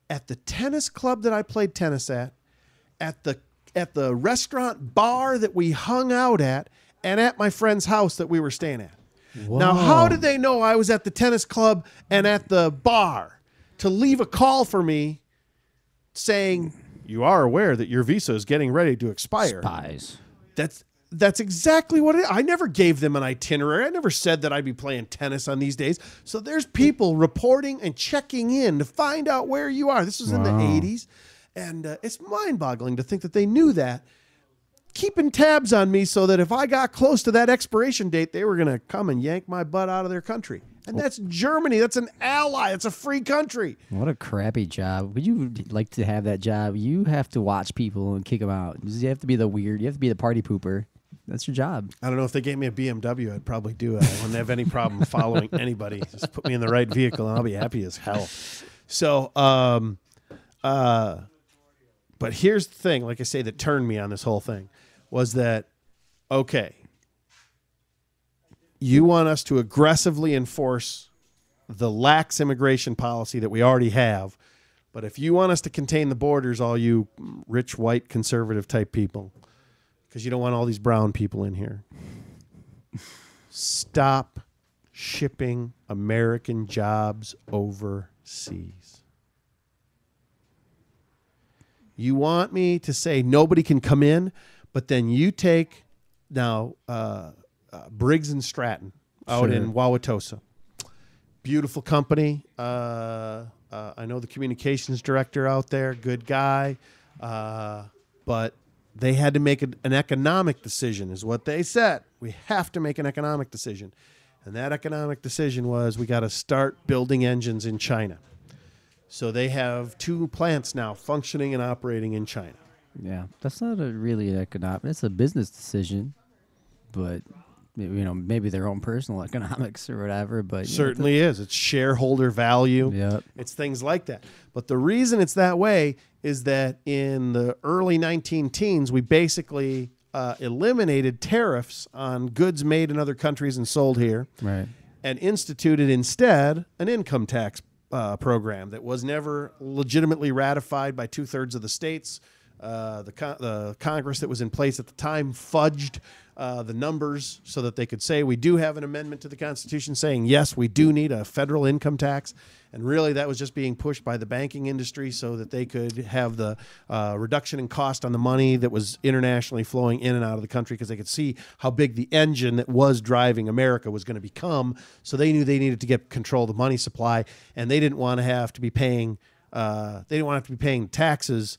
S1: at the tennis club that I played tennis at the restaurant bar that we hung out at, and at my friend's house that we were staying at.
S2: Whoa.
S1: Now, how did they know I was at the tennis club and at the bar to leave a call for me saying, you are aware that your visa is getting ready to expire?
S2: Spies.
S1: That's exactly what it is. I never gave them an itinerary. I never said that I'd be playing tennis on these days. So there's people reporting and checking in to find out where you are. This was in the 80s. And it's mind-boggling to think that they knew that, keeping tabs on me so that if I got close to that expiration date, they were going to come and yank my butt out of their country. And that's Germany. That's an ally. It's a free country.
S2: What a crappy job. Would you like to have that job? You have to watch people and kick them out. You have to be the weird. You have to be the party pooper. That's your job.
S1: I don't know. If they gave me a BMW, I'd probably do it. I wouldn't have any problem following anybody. Just put me in the right vehicle and I'll be happy as hell. So, but here's the thing, like I say, that turned me on this whole thing was that, okay, you want us to aggressively enforce the lax immigration policy that we already have, but if you want us to contain the borders, all you rich, white, conservative type people, because you don't want all these brown people in here, stop shipping American jobs overseas. You want me to say nobody can come in, but then you take now Briggs and Stratton out in Wauwatosa. Beautiful company. I know the communications director out there, good guy. But they had to make an economic decision is what they said. We have to make an economic decision. And that economic decision was we got to start building engines in China. So they have 2 plants now functioning and operating in China.
S2: Yeah, that's not a really economic. It's a business decision, but maybe their own personal economics or whatever. But
S1: Certainly is. It's shareholder value.
S2: Yep.
S1: It's things like that. But the reason it's that way is that in the early 19 teens, we basically eliminated tariffs on goods made in other countries and sold here,
S2: right,
S1: and instituted instead an income tax program that was never legitimately ratified by 2/3 of the states. The Congress that was in place at the time fudged the numbers so that they could say we do have an amendment to the Constitution saying, yes, we do need a federal income tax. And really that was just being pushed by the banking industry so that they could have the reduction in cost on the money that was internationally flowing in and out of the country, because they could see how big the engine that was driving America was going to become. So they knew they needed to get control of the money supply, and they didn't want to have to be paying taxes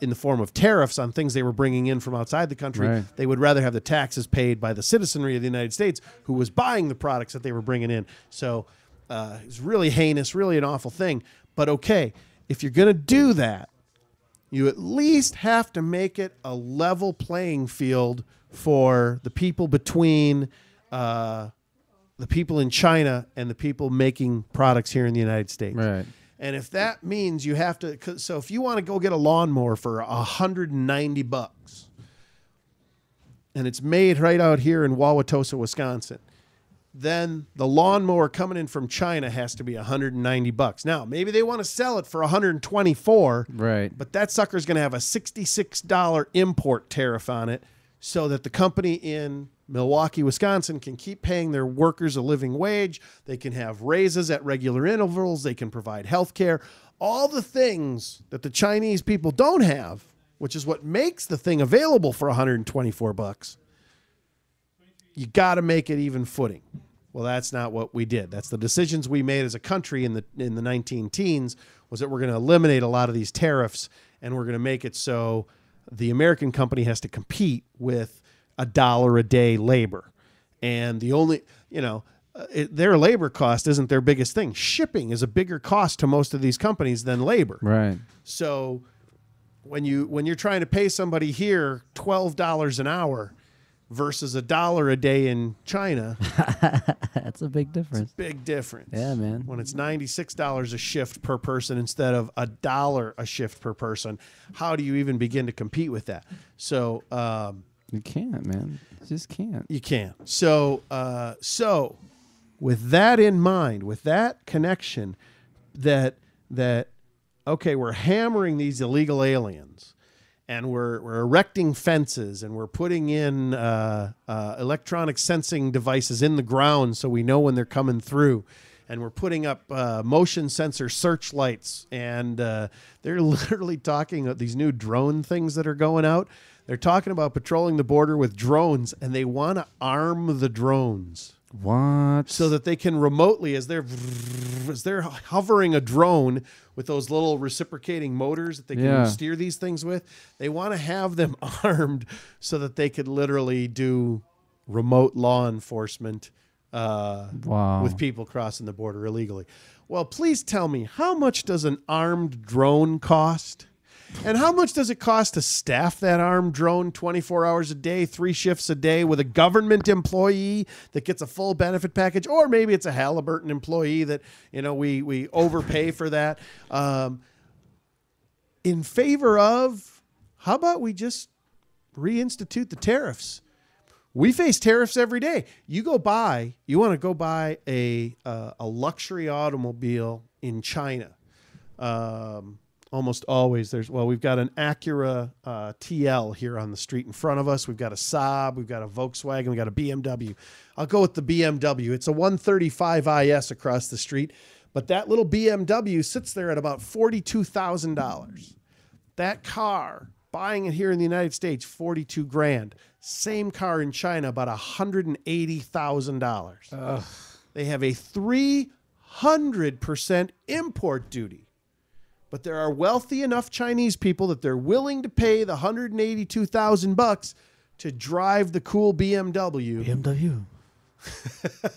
S1: in the form of tariffs on things they were bringing in from outside the country.
S2: Right.
S1: They would rather have the taxes paid by the citizenry of the United States who was buying the products that they were bringing in. So it's really heinous, really an awful thing. But okay, if you're going to do that, you at least have to make it a level playing field for the people between the people in China and the people making products here in the United States.
S2: right.
S1: And if that means you have to, so if you want to go get a lawnmower for $190 and it's made right out here in Wauwatosa, Wisconsin, then the lawnmower coming in from China has to be $190. Now, maybe they want to sell it for $124,
S2: Right.
S1: but that sucker's going to have a $66 import tariff on it, so that the company in Milwaukee, Wisconsin can keep paying their workers a living wage. They can have raises at regular intervals. They can provide health care. All the things that the Chinese people don't have, which is what makes the thing available for $124. You got to make it even footing. Well, that's not what we did. That's the decisions we made as a country in the 19 teens, was that we're going to eliminate a lot of these tariffs, and we're going to make it so the American company has to compete with $1 a day labor. And the only, their labor cost isn't their biggest thing. Shipping is a bigger cost to most of these companies than labor.
S2: Right.
S1: So when you're trying to pay somebody here $12 an hour versus $1 a day in China,
S2: That's a big difference.
S1: big difference.
S2: Yeah, man.
S1: When it's $96 a shift per person instead of $1 a shift per person, how do you even begin to compete with that? So
S2: You can't, man. You just can't.
S1: you can't. So with that in mind, with that connection, that okay, we're hammering these illegal aliens, and we're erecting fences, and we're putting in electronic sensing devices in the ground so we know when they're coming through, and we're putting up motion sensor searchlights, and they're literally talking these new drone things that are going out. They're talking about patrolling the border with drones, and they want to arm the drones.
S2: What?
S1: So that they can remotely, as they're hovering a drone with those little reciprocating motors that they can steer these things with, they want to have them armed so that they could literally do remote law enforcement with people crossing the border illegally. Well, please tell me, how much does an armed drone cost? And how much does it cost to staff that armed drone 24 hours a day, 3 shifts a day, with a government employee that gets a full benefit package? Or maybe it's a Halliburton employee that, we overpay for that. In favor of, how about we just reinstitute the tariffs? We face tariffs every day. You want to go buy a luxury automobile in China. Almost always we've got an Acura TL here on the street in front of us. We've got a Saab, we've got a Volkswagen, we've got a BMW. I'll go with the BMW. It's a 135 IS across the street, but that little BMW sits there at about $42,000. That car, buying it here in the United States, $42,000. Same car in China, about $180,000. They have a 300% import duty. But there are wealthy enough Chinese people that they're willing to pay the $182,000 to drive the cool BMW.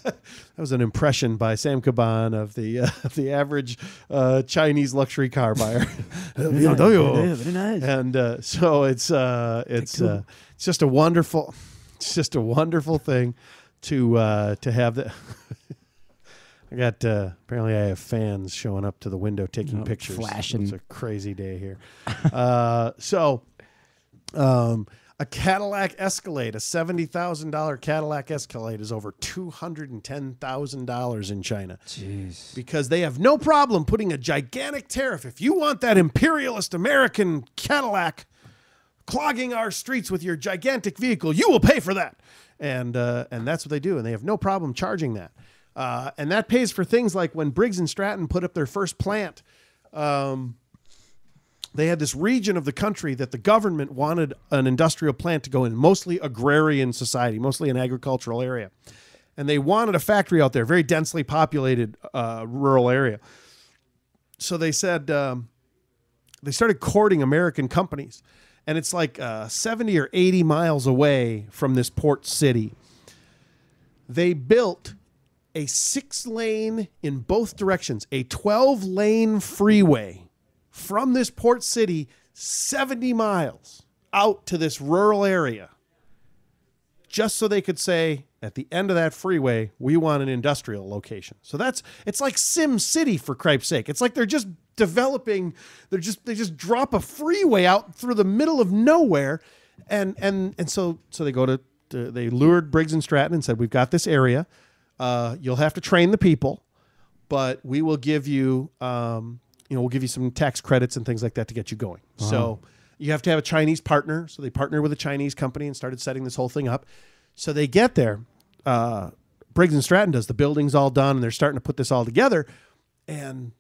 S1: that was an impression by Sam Caban of the average Chinese luxury car buyer.
S2: Yeah, very nice.
S1: And so it's just a wonderful thing to have that. I got apparently I have fans showing up to the window taking pictures.
S2: Flashing.
S1: It's a crazy day here. A Cadillac Escalade, a $70,000 Cadillac Escalade, is over $210,000 in China.
S2: Jeez.
S1: Because they have no problem putting a gigantic tariff. If you want that imperialist American Cadillac clogging our streets with your gigantic vehicle, you will pay for that. And that's what they do, and they have no problem charging that. And that pays for things like when Briggs & Stratton put up their first plant. They had this region of the country that the government wanted an industrial plant to go in, mostly agrarian society, mostly an agricultural area. And they wanted a factory out there, very densely populated rural area. So they said, they started courting American companies. And it's like 70 or 80 miles away from this port city. They built a 6-lane in both directions, a 12-lane freeway from this port city 70 miles out to this rural area, just so they could say at the end of that freeway, we want an industrial location. So it's like Sim City, for cripe's sake. It's like they're just developing, they just drop a freeway out through the middle of nowhere. And so they lured Briggs & Stratton and said, we've got this area. You'll have to train the people, but we will give you, we'll give you some tax credits and things like that to get you going. Wow. So you have to have a Chinese partner. So they partnered with a Chinese company and started setting this whole thing up. So they get there. Briggs & Stratton does. The building's all done, and they're starting to put this all together. And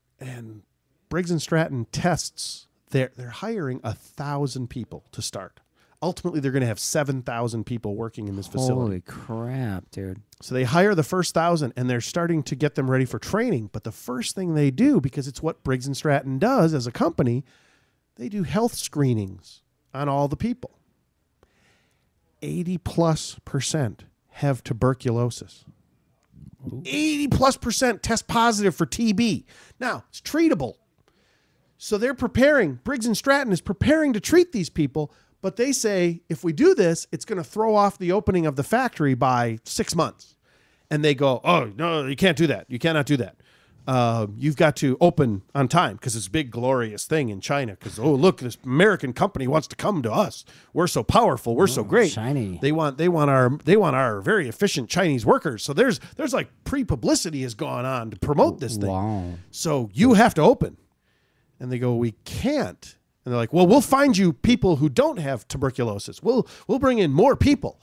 S1: Briggs & Stratton tests. They're hiring 1,000 people to start. Ultimately, they're going to have 7,000 people working in this facility.
S2: Holy crap, dude.
S1: So they hire the first 1,000, and they're starting to get them ready for training. But the first thing they do, because it's what Briggs & Stratton does as a company, they do health screenings on all the people. 80+% have tuberculosis. 80+% test positive for TB. Now, it's treatable. So they're preparing, Briggs & Stratton is preparing to treat these people. But they say, if we do this, it's going to throw off the opening of the factory by 6 months. And they go, oh, no, you can't do that. You cannot do that. You've got to open on time because it's a big, glorious thing in China. Because, oh, look, this American company wants to come to us. We're so powerful. We're so great.
S2: Shiny.
S1: They want our very efficient Chinese workers. So there's like pre-publicity has gone on to promote this thing.
S2: Wow.
S1: So you have to open. And they go, we can't. And they're like, well, we'll find you people who don't have tuberculosis. We'll bring in more people.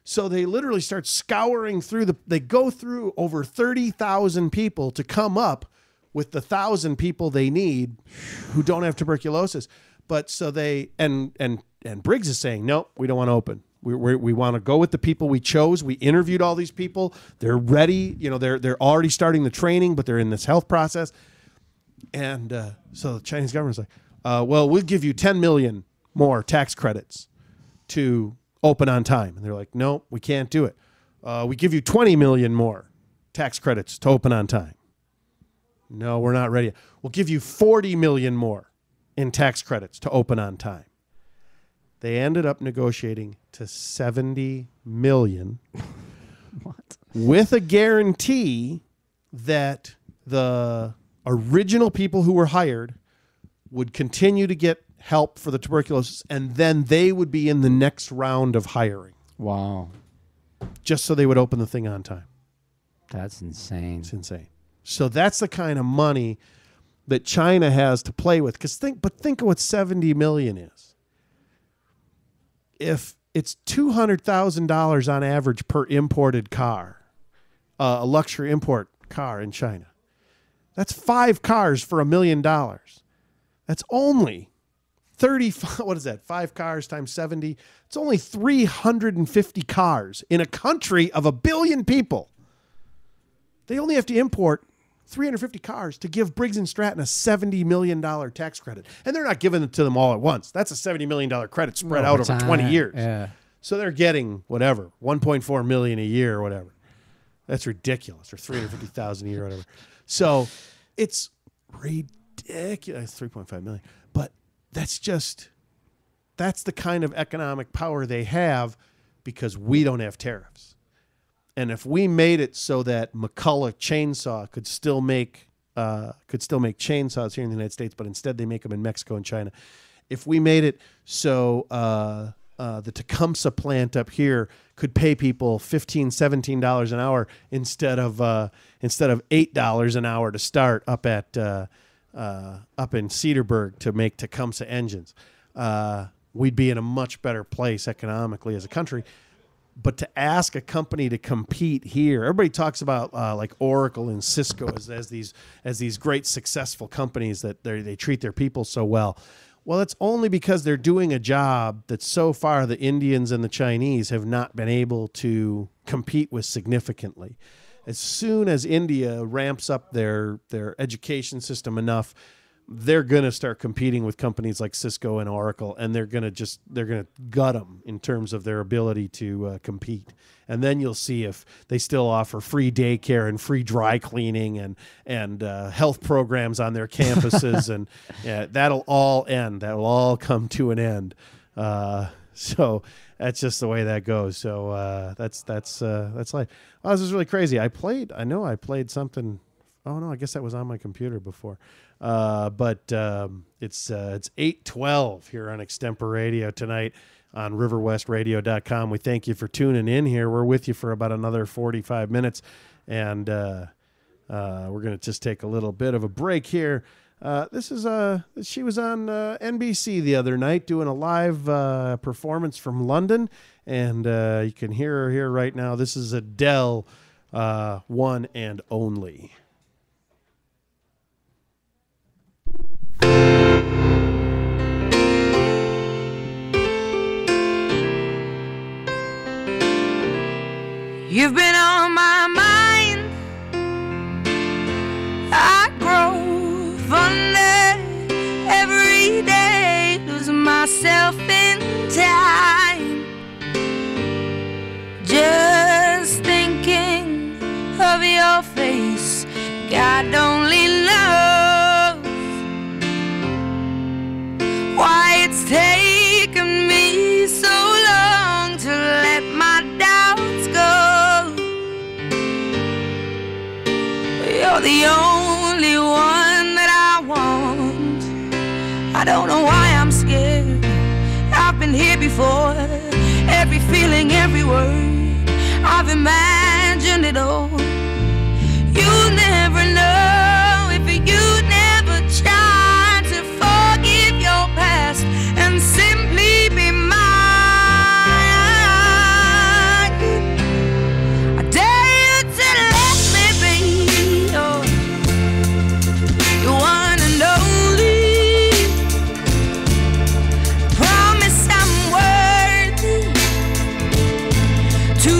S1: So they literally start scouring through they go through over 30,000 people to come up with the 1,000 people they need who don't have tuberculosis. But so they, and Briggs is saying, no, we don't want to open. We want to go with the people we chose. We interviewed all these people. They're ready. You know, they're already starting the training, but they're in this health process. And so the Chinese government's like, well, we'll give you 10 million more tax credits to open on time. And they're like, no, we can't do it. We give you 20 million more tax credits to open on time. No, we're not ready. We'll give you 40 million more in tax credits to open on time. They ended up negotiating to 70 million.
S2: What?
S1: With a guarantee that the original people who were hired would continue to get help for the tuberculosis, and then they would be in the next round of hiring.
S2: Wow.
S1: Just so they would open the thing on time.
S2: That's insane.
S1: It's insane. So that's the kind of money that China has to play with. Think of what 70 million is. If it's $200,000 on average per imported car, a luxury import car in China, that's 5 cars for $1 million. That's only 35, what is that? 5 cars times 70. It's only 350 cars in a country of 1 billion people. They only have to import 350 cars to give Briggs & Stratton a $70 million tax credit. And they're not giving it to them all at once. That's a $70 million credit spread out over 20 years.
S2: Yeah.
S1: So they're getting whatever, 1.4 million a year or whatever. That's ridiculous. Or 350,000 a year or whatever. So it's ridiculous. 3.5 million. But that's the kind of economic power they have because we don't have tariffs. And if we made it so that McCulloch Chainsaw could still make chainsaws here in the United States, but instead they make them in Mexico and China. If we made it so the Tecumseh plant up here could pay people $15, $17 an hour instead of $8 an hour to start up in Cedarburg to make Tecumseh engines, we'd be in a much better place economically as a country. But to ask a company to compete here, everybody talks about like Oracle and Cisco as these great successful companies that they treat their people so well. Well, it's only because they're doing a job that so far the Indians and the Chinese have not been able to compete with significantly. As soon as India ramps up their education system enough, they're going to start competing with companies like Cisco and Oracle, and they're going to gut them in terms of their ability to compete. And then you'll see if they still offer free daycare and free dry cleaning and health programs on their campuses, and that'll all end. That will all come to an end. So that's just the way that goes. So that's life. Oh, this is really crazy. I know I played something. Oh no, I guess that was on my computer before. But it's 8:12 here on Extemporadio tonight on riverwestradio.com. We thank you for tuning in here. We're with you for about another 45 minutes, and we're going to just take a little bit of a break here. She was on NBC the other night doing a live performance from London, and you can hear her here right now. This is Adele, One and Only.
S3: You've been on my mind. I grow fonder every day, losing myself in time. Just thinking of your face, God only knows why it's taken me so long to let my doubts go. You're the only one that I want. I don't know why I'm scared. I've been here before. Every feeling, every word, I've imagined it all. You never know if you never try to forgive your past and simply be mine. I dare you to let me be your one and only. Promise I'm worthy to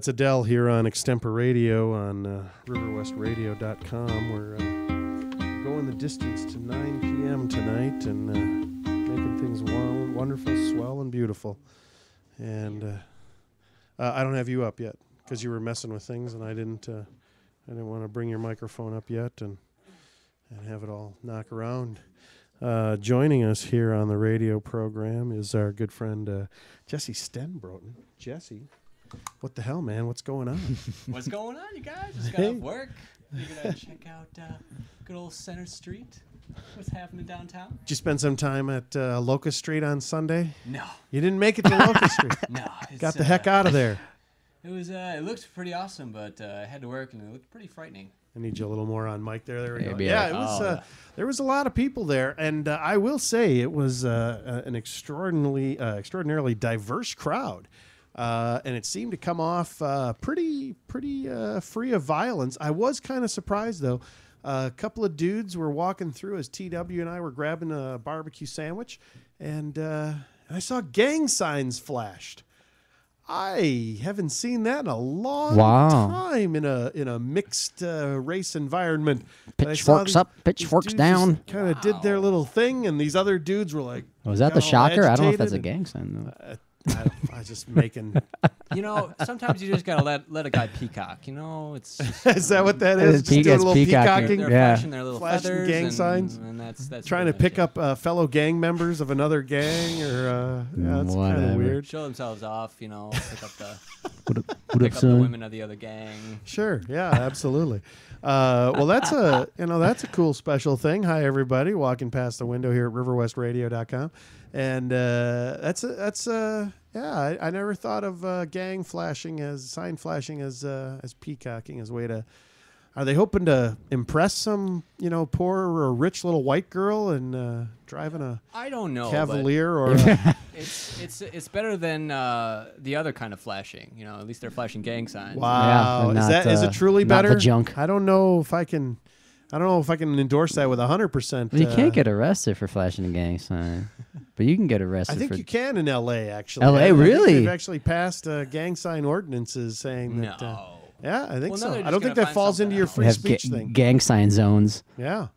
S1: That's Adele here on Extemporadio on riverwestradio.com. We're going the distance to 9 p.m. tonight and making things wonderful, swell, and beautiful. And I don't have you up yet because you were messing with things, and I didn't want to bring your microphone up yet and have it all knock around. Joining us here on the radio program is our good friend Jesse Stenbroten. Jesse, what the hell, man? What's going on?
S4: What's going on, you guys? Just got off work. Figured I'd check out good old Center Street. What's happening downtown?
S1: Did you spend some time at Locust Street on Sunday?
S4: No.
S1: You didn't make it to Locust Street?
S4: No.
S1: Got the heck out of there.
S4: It was. It looked pretty awesome, but I had to work, and it looked pretty frightening.
S1: I need you a little more on mic there. There we go.
S2: Maybe
S1: Yeah, it was. There was a lot of people there, and I will say it was an extraordinarily diverse crowd, and it seemed to come off pretty free of violence. I was kind of surprised though. A couple of dudes were walking through as TW and I were grabbing a barbecue sandwich, and I saw gang signs flashed. I haven't seen that in a long time in a mixed race environment.
S2: Pitchforks up, pitchforks down.
S1: Kind of did their little thing, and these other dudes were like,
S2: Was that the shocker? I don't know if that's a
S1: agitated.
S2: gang sign though.
S1: I was just making.
S4: You know, sometimes you just gotta let a guy peacock. You know, it's just,
S1: Is that what that
S2: It
S1: is?
S2: is
S1: Just doing a
S2: it's
S1: little
S2: peacocking.
S1: peacocking,
S4: they're
S2: Yeah.
S4: flashing their little
S1: Flashing
S4: feathers
S1: gang
S4: and,
S1: signs?
S4: and that's
S1: trying to
S4: pretty
S1: pick
S4: much it.
S1: up fellow gang members of another gang, or yeah, that's kind of
S2: Whatever.
S1: weird.
S4: Show themselves off. You know, pick up the
S2: What up,
S4: pick up the
S2: son?
S4: women of the other gang.
S1: Sure. Yeah, absolutely. Well, that's a cool special thing. Hi, everybody, walking past the window here at riverwestradio.com. And I never thought of gang flashing as sign flashing as peacocking as a way to. Are they hoping to impress some, poor or rich little white girl and driving a
S4: I don't know.
S1: Cavalier or?
S4: It's better than the other kind of flashing. You know, at least they're flashing gang signs.
S1: Wow,
S2: Yeah,
S1: is
S2: not,
S1: it truly
S2: not the
S1: better?
S2: junk.
S1: I don't know if I can endorse that with 100%.
S2: Well, you can't get arrested for flashing a gang sign, but you can get
S1: I
S2: arrested
S1: think
S2: for.
S1: you can in L.A. actually.
S2: LA,
S1: I think
S2: really?
S1: They've actually passed gang sign ordinances saying
S4: No.
S1: that. Yeah, I think
S4: Well,
S1: so.
S4: no, they're
S1: I
S4: just
S1: don't think
S4: gonna
S1: that
S4: find
S1: falls
S4: something
S1: into your
S4: else.
S1: free
S2: We have
S1: speech thing.
S2: gang sign zones.
S1: Yeah.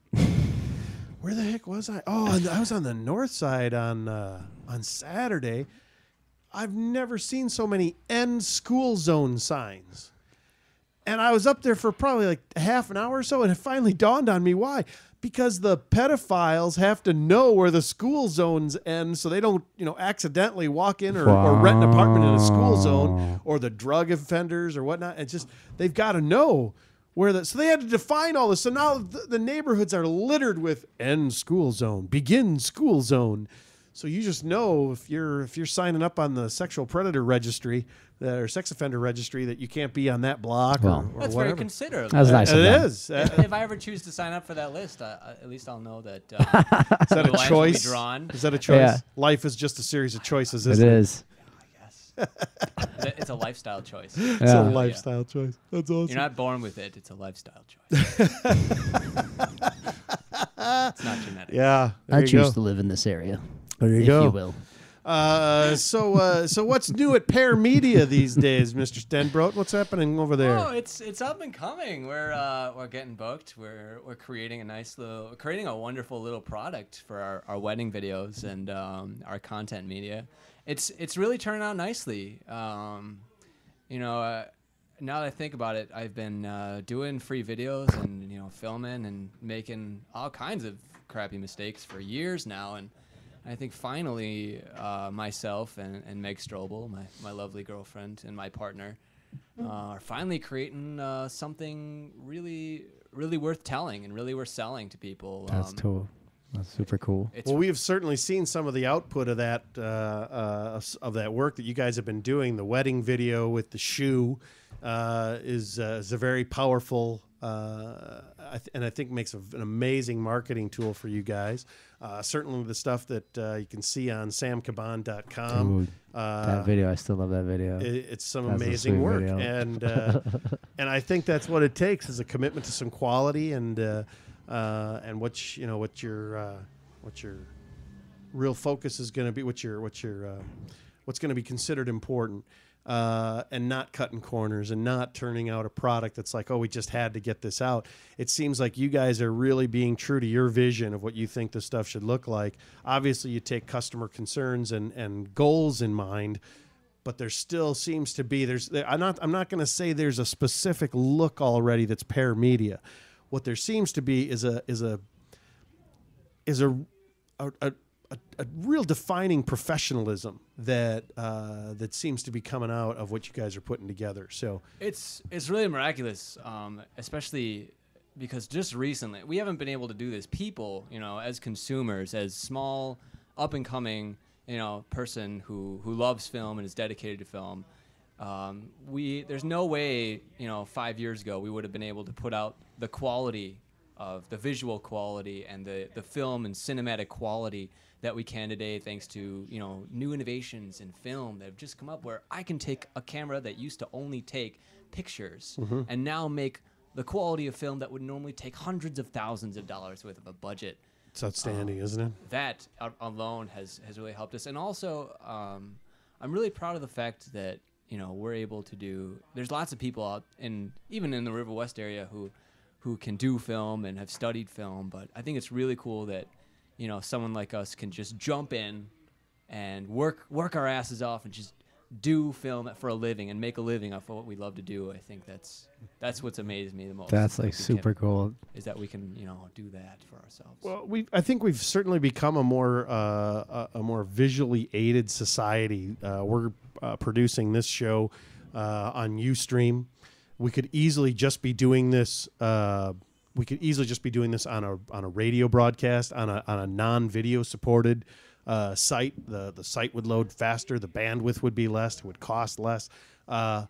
S1: Where the heck was I? Oh, I was on the north side on Saturday. I've never seen so many end school zone signs. And I was up there for probably like half an hour or so, and it finally dawned on me why. Because the pedophiles have to know where the school zones end so they don't, accidentally walk in or rent an apartment in a school zone, or the drug offenders or whatnot. It's just, they've got to know where so they had to define all this. So now the neighborhoods are littered with end school zone, begin school zone. So you just know if you're signing up on the sexual predator registry or sex offender registry that you can't be on that block or
S4: That's
S1: whatever.
S4: very considerate.
S2: That was nice of
S1: It
S2: them.
S1: is.
S4: If I ever choose to sign up for that list, at least I'll know that.
S1: Is that
S4: the
S1: a
S4: lines will be
S1: choice?
S4: drawn.
S1: Is that a choice?
S2: Yeah.
S1: Life is just a series of choices,
S2: It
S1: isn't it?
S2: is.
S4: It's a lifestyle choice.
S1: It's a
S2: Yeah.
S1: lifestyle choice. That's awesome.
S4: You're not born with it. It's a lifestyle choice. It's not genetic.
S1: Yeah. There
S2: I
S1: you
S2: choose
S1: go.
S2: to live in this area,
S1: There you
S2: if
S1: go.
S2: you will.
S1: So what's new at Pear Media these days, Mr. Stenbroten? What's happening over there?
S4: Oh, it's up and coming. We're getting booked. We're creating a wonderful little product for our wedding videos and our content media. It's really turning out nicely. Now that I think about it, I've been doing free videos and filming and making all kinds of crappy mistakes for years now, and I think finally myself and Meg Strobel, my lovely girlfriend and my partner, are finally creating something really, really worth telling and really worth selling to people.
S2: That's cool. That's super cool.
S4: It's
S1: Well, we have certainly seen some of the output of that work that you guys have been doing. The wedding video with the shoe is a very powerful, and I think makes an amazing marketing tool for you guys. Certainly the stuff that you can see on samcaban.com.
S2: Dude, that video, I still love that video.
S1: It's some
S2: That's a
S1: amazing
S2: sweet
S1: work,
S2: video.
S1: and I think that's what it takes is a commitment to some quality and what your real focus is going to be, what's going to be considered important. and not cutting corners and not turning out a product that's like, oh, we just had to get this out. It seems like you guys are really being true to your vision of what you think the stuff should look like. Obviously, you take customer concerns and goals in mind, but there still seems to be I'm not going to say there's a specific look already that's pair media. What there seems to be is a real defining professionalism that seems to be coming out of what you guys are putting together. So
S4: it's really miraculous, especially because just recently we haven't been able to do this. People, as consumers, as small up and coming, person who loves film and is dedicated to film. There's no way, 5 years ago we would have been able to put out the quality of the visual quality and the film and cinematic quality that we can today, thanks to new innovations in film that have just come up, where I can take a camera that used to only take pictures and now make the quality of film that would normally take hundreds of thousands of dollars worth of a budget.
S1: it's outstanding, isn't it?
S4: That alone has really helped us. And also, I'm really proud of the fact that we're able to do. There's lots of people out, even in the River West area, who can do film and have studied film. But I think it's really cool that someone like us can just jump in and work our asses off and just do film for a living and make a living off of what we love to do. I think that's what's amazed me the most.
S2: That's like super cool.
S4: Is that we can do that for ourselves.
S1: Well, I think we've certainly become a more visually aided society. We're producing this show on Ustream. We could easily just be doing this. We could easily just be doing this on a radio broadcast, on a non-video supported site. The site would load faster, the bandwidth would be less, it would cost less. But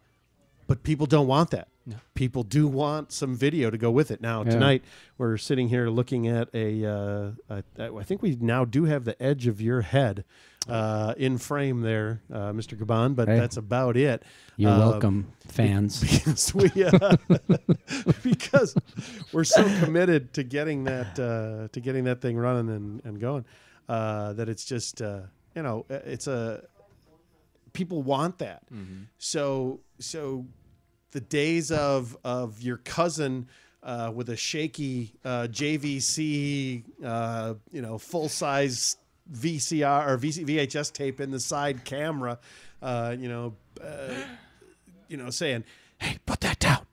S1: people don't want that. No. People do want some video to go with it. Now, tonight, we're sitting here looking at I think we now do have the edge of your head in frame there, Mr. Caban, but that's about it.
S2: You're welcome, fans.
S1: Because we're so committed to getting that thing running and going, that it's just people want that. Mm-hmm. So the days of your cousin with a shaky JVC full size VCR or VHS tape in the side camera, saying, "Hey, put that down."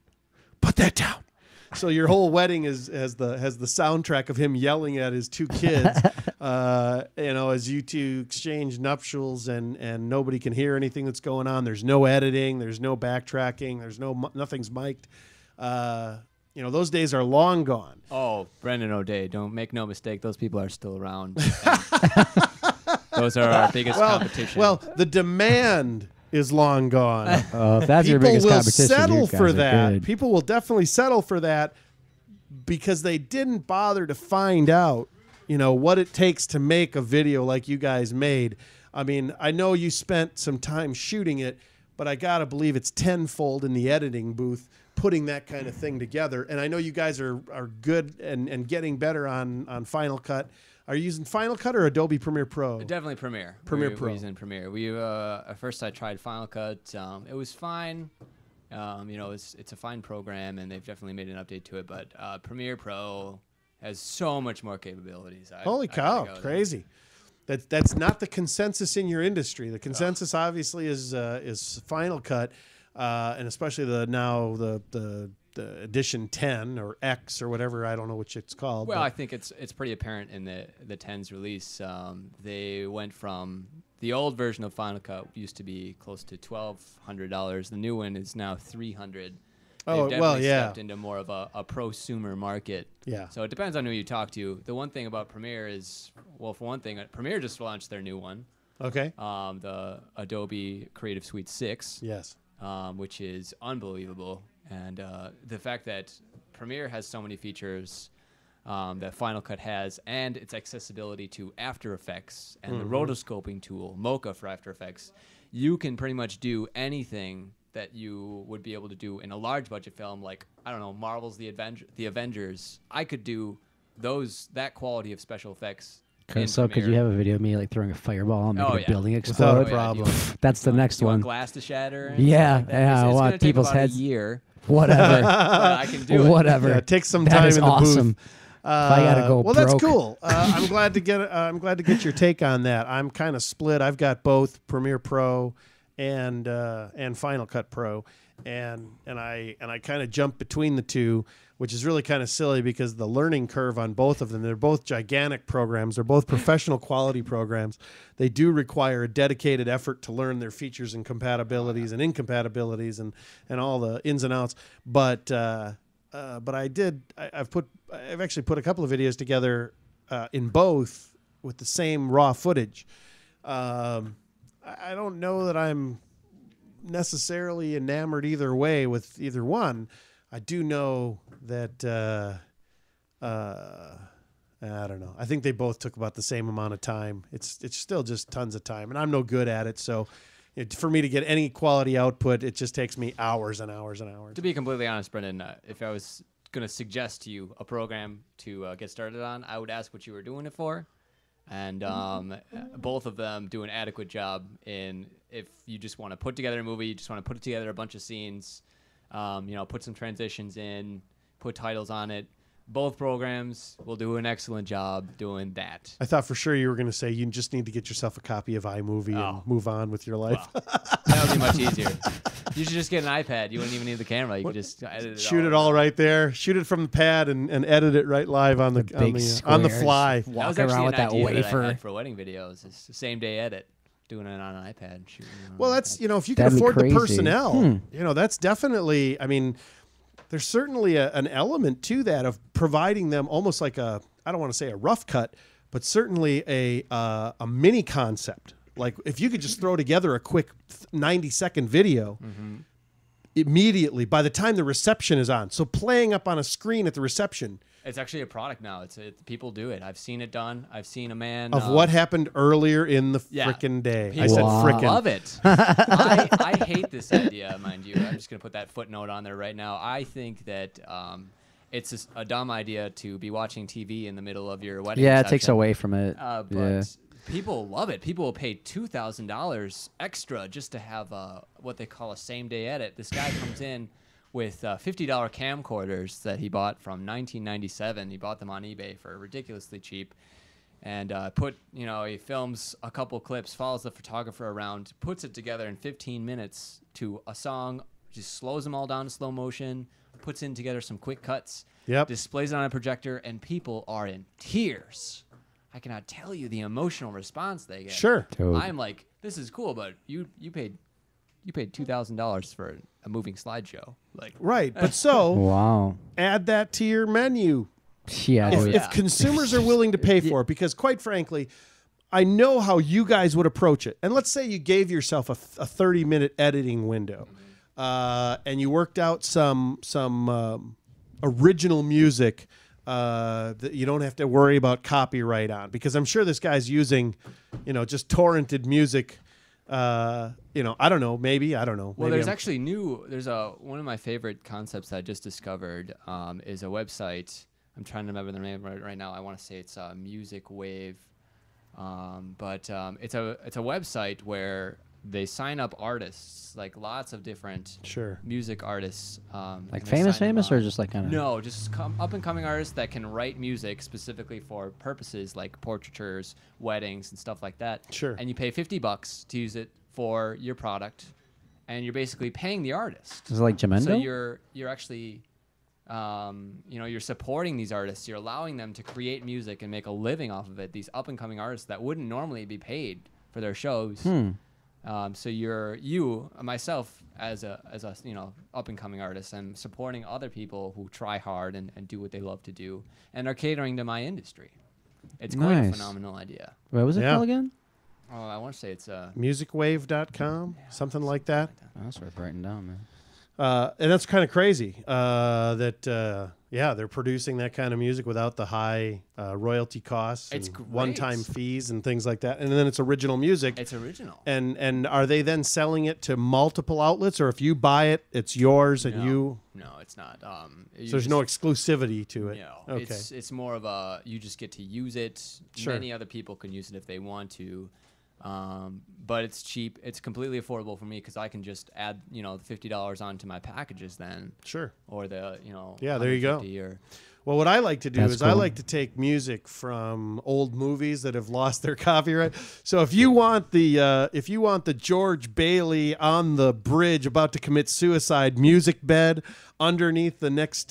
S1: So your whole wedding has the soundtrack of him yelling at his two kids, as you two exchange nuptials, and nobody can hear anything that's going on. There's no editing, there's no backtracking, nothing's mic'd. Those days are long gone.
S4: Oh, Brendan O'Day, don't make no mistake, those people are still around. Those are our biggest competition.
S1: Well, the demand is long gone.
S2: If that's your biggest competition,
S1: settle
S2: you guys
S1: for
S2: are
S1: that.
S2: good.
S1: People will definitely settle for that because they didn't bother to find out, what it takes to make a video like you guys made. I mean, I know you spent some time shooting it, but I gotta believe it's tenfold in the editing booth putting that kind of thing together. And I know you guys are good and getting better on Final Cut. Are you using Final Cut or Adobe Premiere Pro?
S4: Definitely Premiere.
S1: Pro.
S4: We're using Premiere. We at first I tried Final Cut. It was fine. It's a fine program, and they've definitely made an update to it. But Premiere Pro has so much more capabilities.
S1: Holy cow! Crazy. That's not the consensus in your industry. The consensus obviously is Final Cut, and especially the edition 10 or X or whatever, I don't know which it's called.
S4: Well, I think it's pretty apparent in the 10's release. They went from the old version of Final Cut used to be close to $1,200. The new one is now $300.
S1: Oh,
S4: They've
S1: well,
S4: definitely
S1: yeah.
S4: stepped into more of a prosumer market.
S1: Yeah.
S4: So it depends on who you talk to. The one thing about Premiere is, well, for one thing, Premiere just launched their new one.
S1: Okay.
S4: The Adobe Creative Suite 6.
S1: Yes.
S4: Which is unbelievable. And the fact that Premiere has so many features that Final Cut has, and its accessibility to After Effects and the rotoscoping tool, Mocha for After Effects, you can pretty much do anything that you would be able to do in a large budget film, like, I don't know, Marvel's The Avengers. I could do that quality of special effects
S2: So could you have a video of me like throwing a fireball and making a building
S1: Without
S2: explode?
S1: a problem.
S2: That's the next
S4: you
S2: one.
S4: want glass to shatter? And
S2: Yeah,
S4: stuff like that?
S2: yeah, I
S4: It's
S2: want
S4: gonna take
S2: people's
S4: about
S2: heads.
S4: a year.
S2: Whatever.
S4: But I can do it.
S2: Whatever.
S1: Yeah, take some
S2: That
S1: time
S2: is
S1: in the
S2: awesome.
S1: booth.
S2: I gotta go
S1: Well, that's
S2: broke.
S1: cool. I'm glad to get your take on that. I'm kind of split. I've got both Premiere Pro and Final Cut Pro, and I kind of jump between the two, which is really kind of silly because the learning curve on both of them. They're both gigantic programs. They're both professional quality programs. They do require a dedicated effort to learn their features and compatibilities and incompatibilities and all the ins and outs. But I've actually put a couple of videos together in both with the same raw footage. I don't know that I'm necessarily enamored either way with either one. I do know that I don't know. I think they both took about the same amount of time. It's still just tons of time, and I'm no good at it. So for me to get any quality output, it just takes me hours and hours and hours.
S4: To be completely honest, Brendan, if I was going to suggest to you a program to get started on, I would ask what you were doing it for. And both of them do an adequate job in if you just want to put together a movie, you just want to put together a bunch of scenes, put some transitions in, put titles on it. Both programs will do an excellent job doing that.
S1: I thought for sure you were going to say you just need to get yourself a copy of iMovie and move on with your life.
S4: Well, that would be much easier. You should just get an iPad. You wouldn't even need the camera. You could just edit it.
S1: Shoot it all right there. Shoot it from the pad and edit it right live on the fly.
S4: That was
S2: Walk
S4: actually
S2: around with
S4: an
S2: that
S4: idea that I
S2: wafer.
S4: had for wedding videos. It's the same day edit, doing it on an iPad. Shooting it on
S1: Well,
S4: an
S1: that's
S4: iPad.
S1: if you can
S2: That'd be
S1: afford the
S2: crazy.
S1: personnel, that's definitely. I mean, there's certainly an element to that of providing them almost like I don't want to say a rough cut, but certainly a mini concept. Like if you could just throw together a quick 90-second video immediately by the time the reception is on. So playing up on a screen at the reception.
S4: It's actually a product now. People do it. I've seen it done. I've seen a man
S1: Of what happened earlier in the frickin' day. I said
S2: Wow.
S1: frickin'.
S4: Love it. I hate this idea, mind you. I'm just going to put that footnote on there right now. I think that it's a dumb idea to be watching TV in the middle of your wedding.
S2: Yeah, it
S4: reception.
S2: takes away from it.
S4: But people love it. People will pay $2,000 extra just to have what they call a same-day edit. This guy comes in with $50 camcorders that he bought from 1997. He bought them on eBay for ridiculously cheap. And he films a couple clips, follows the photographer around, puts it together in 15 minutes to a song, just slows them all down to slow motion, puts in together some quick cuts, displays it on a projector, and people are in tears. I cannot tell you the emotional response they get.
S1: Sure.
S2: Dude.
S4: I'm like, this is cool, but you paid $2,000 for a moving slideshow. Like,
S1: Right. But so
S2: Wow.
S1: add that to your menu.
S2: Yeah. dude.
S1: If consumers are willing to pay for it, because quite frankly, I know how you guys would approach it. And let's say you gave yourself a 30-minute editing window, and you worked out some original music that you don't have to worry about copyright on, because I'm sure this guy's using, just torrented music. I don't know. Maybe I don't know.
S4: well,
S1: Maybe
S4: there's actually there's one of my favorite concepts I just discovered is a website. I'm trying to remember the name right now. I want to say it's Music Wave, but it's a website where they sign up artists, like lots of different music artists.
S2: Like
S4: and they sign
S2: famous,
S4: them
S2: or
S4: on.
S2: just like kind of?
S4: No, just up-and-coming artists that can write music specifically for purposes like portraitures, weddings, and stuff like that.
S1: Sure.
S4: And you pay $50 to use it for your product, and you're basically paying the artist.
S2: Is it like Jamendo?
S4: So you're actually, you're supporting these artists. You're allowing them to create music and make a living off of it. These up-and-coming artists that wouldn't normally be paid for their shows. So myself as a up and coming artist, I'm supporting other people who try hard and do what they love to do and are catering to my industry. It's quite a
S2: Nice.
S4: phenomenal idea.
S2: What was it called again?
S4: Oh, I want to say it's
S1: musicwave.com, something like that.
S2: Oh, that's worth writing down, man.
S1: And that's kind of crazy that they're producing that kind of music without the high royalty costs
S4: It's
S1: and
S4: great.
S1: one-time fees and things like that. And then it's original music.
S4: It's original.
S1: And are they then selling it to multiple outlets, or if you buy it, it's yours and you?
S4: No, it's not.
S1: So there's no exclusivity to it.
S4: No,
S1: Okay.
S4: it's more of a you just get to use it.
S1: Sure.
S4: Many other people can use it if they want to. But it's cheap. It's completely affordable for me because I can just add, $50 onto my packages then.
S1: Sure.
S4: Or
S1: Yeah, there you go.
S4: Or,
S1: Well, what I like to do
S2: That's
S1: is I
S2: cool.
S1: like to take music from old movies that have lost their copyright. So if you want the George Bailey on the bridge about to commit suicide music bed underneath the next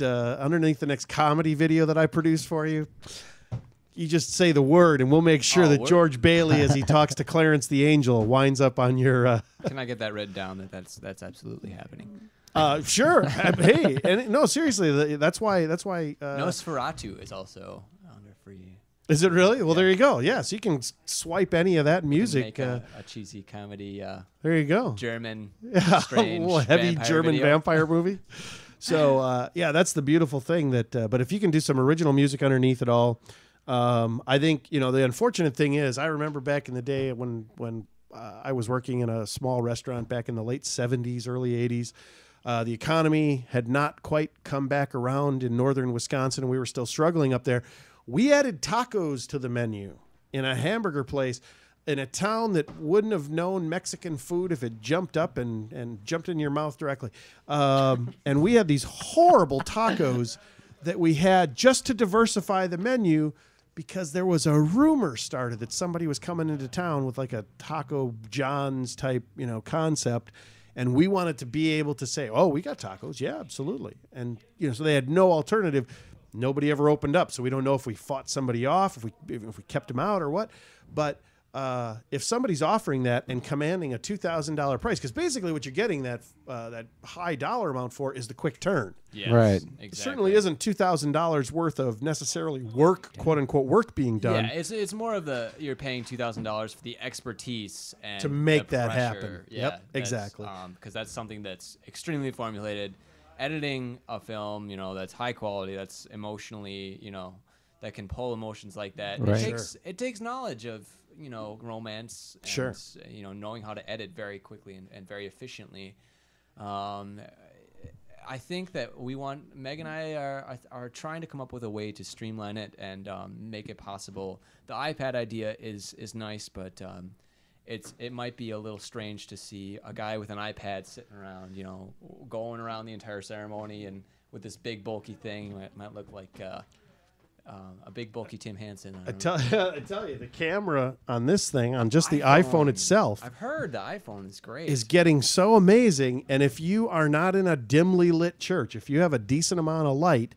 S1: comedy video that I produce for you, you just say the word, and we'll make sure that
S4: word?
S1: George Bailey, as he talks to Clarence the Angel, winds up on your.
S4: can I get that written down? That's absolutely happening.
S1: Sure. Hey, and no, seriously, that's why.
S4: Nosferatu is also under free.
S1: Is it really? Well, there you go. Yeah, so you can swipe any of that music.
S4: Make a cheesy comedy.
S1: There you go.
S4: German.
S1: Yeah,
S4: Strange
S1: a heavy
S4: vampire
S1: German
S4: video.
S1: vampire movie. So that's the beautiful thing. But if you can do some original music underneath it all, I think the unfortunate thing is I remember back in the day when I was working in a small restaurant back in the late 70s, early 80s. The economy had not quite come back around in northern Wisconsin, and we were still struggling up there. We added tacos to the menu in a hamburger place in a town that wouldn't have known Mexican food if it jumped up and jumped in your mouth directly. And we had these horrible tacos that we had just to diversify the menu because there was a rumor started that somebody was coming into town with like a Taco John's type, concept. And we wanted to be able to say, oh, we got tacos. Yeah, absolutely. And, so they had no alternative. Nobody ever opened up. So we don't know if we fought somebody off, if we kept them out or what. But if somebody's offering that and commanding a $2,000 price, because basically what you're getting that high dollar amount for is the quick turn.
S4: Yes,
S2: Right.
S4: Exactly.
S1: It certainly isn't $2,000 worth of necessarily work, quote unquote, work being done.
S4: Yeah, it's more of you're paying $2,000 for the expertise and
S1: To make
S4: the
S1: that
S4: pressure.
S1: happen.
S4: Yeah,
S1: Yep, exactly.
S4: Because that's something that's extremely formulated. Editing a film, that's high quality, that's emotionally, that can pull emotions like that.
S2: Right.
S4: It takes knowledge of romance. And,
S1: Sure.
S4: knowing how to edit very quickly and very efficiently. I think that Meg and I are trying to come up with a way to streamline it and make it possible. The iPad idea is nice, but it might be a little strange to see a guy with an iPad sitting around, going around the entire ceremony and with this big bulky thing. It might look like a big bulky Tim Hansen.
S1: I tell you, the camera on this thing, on just the iPhone itself,
S4: I've heard the iPhone is great.
S1: is getting so amazing. And if you are not in a dimly lit church, if you have a decent amount of light,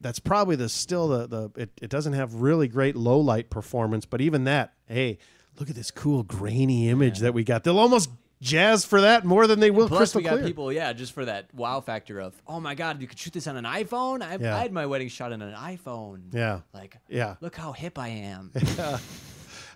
S1: that's probably it doesn't have really great low light performance, but even that, hey, look at this cool grainy image that we got. They'll almost jazz for that more than they will
S4: Plus,
S1: crystal
S4: we got
S1: clear.
S4: people, just for that wow factor of, oh my God, you could shoot this on an iPhone. I had my wedding shot on an iPhone.
S1: Yeah.
S4: Like,
S1: Yeah.
S4: look how hip I am.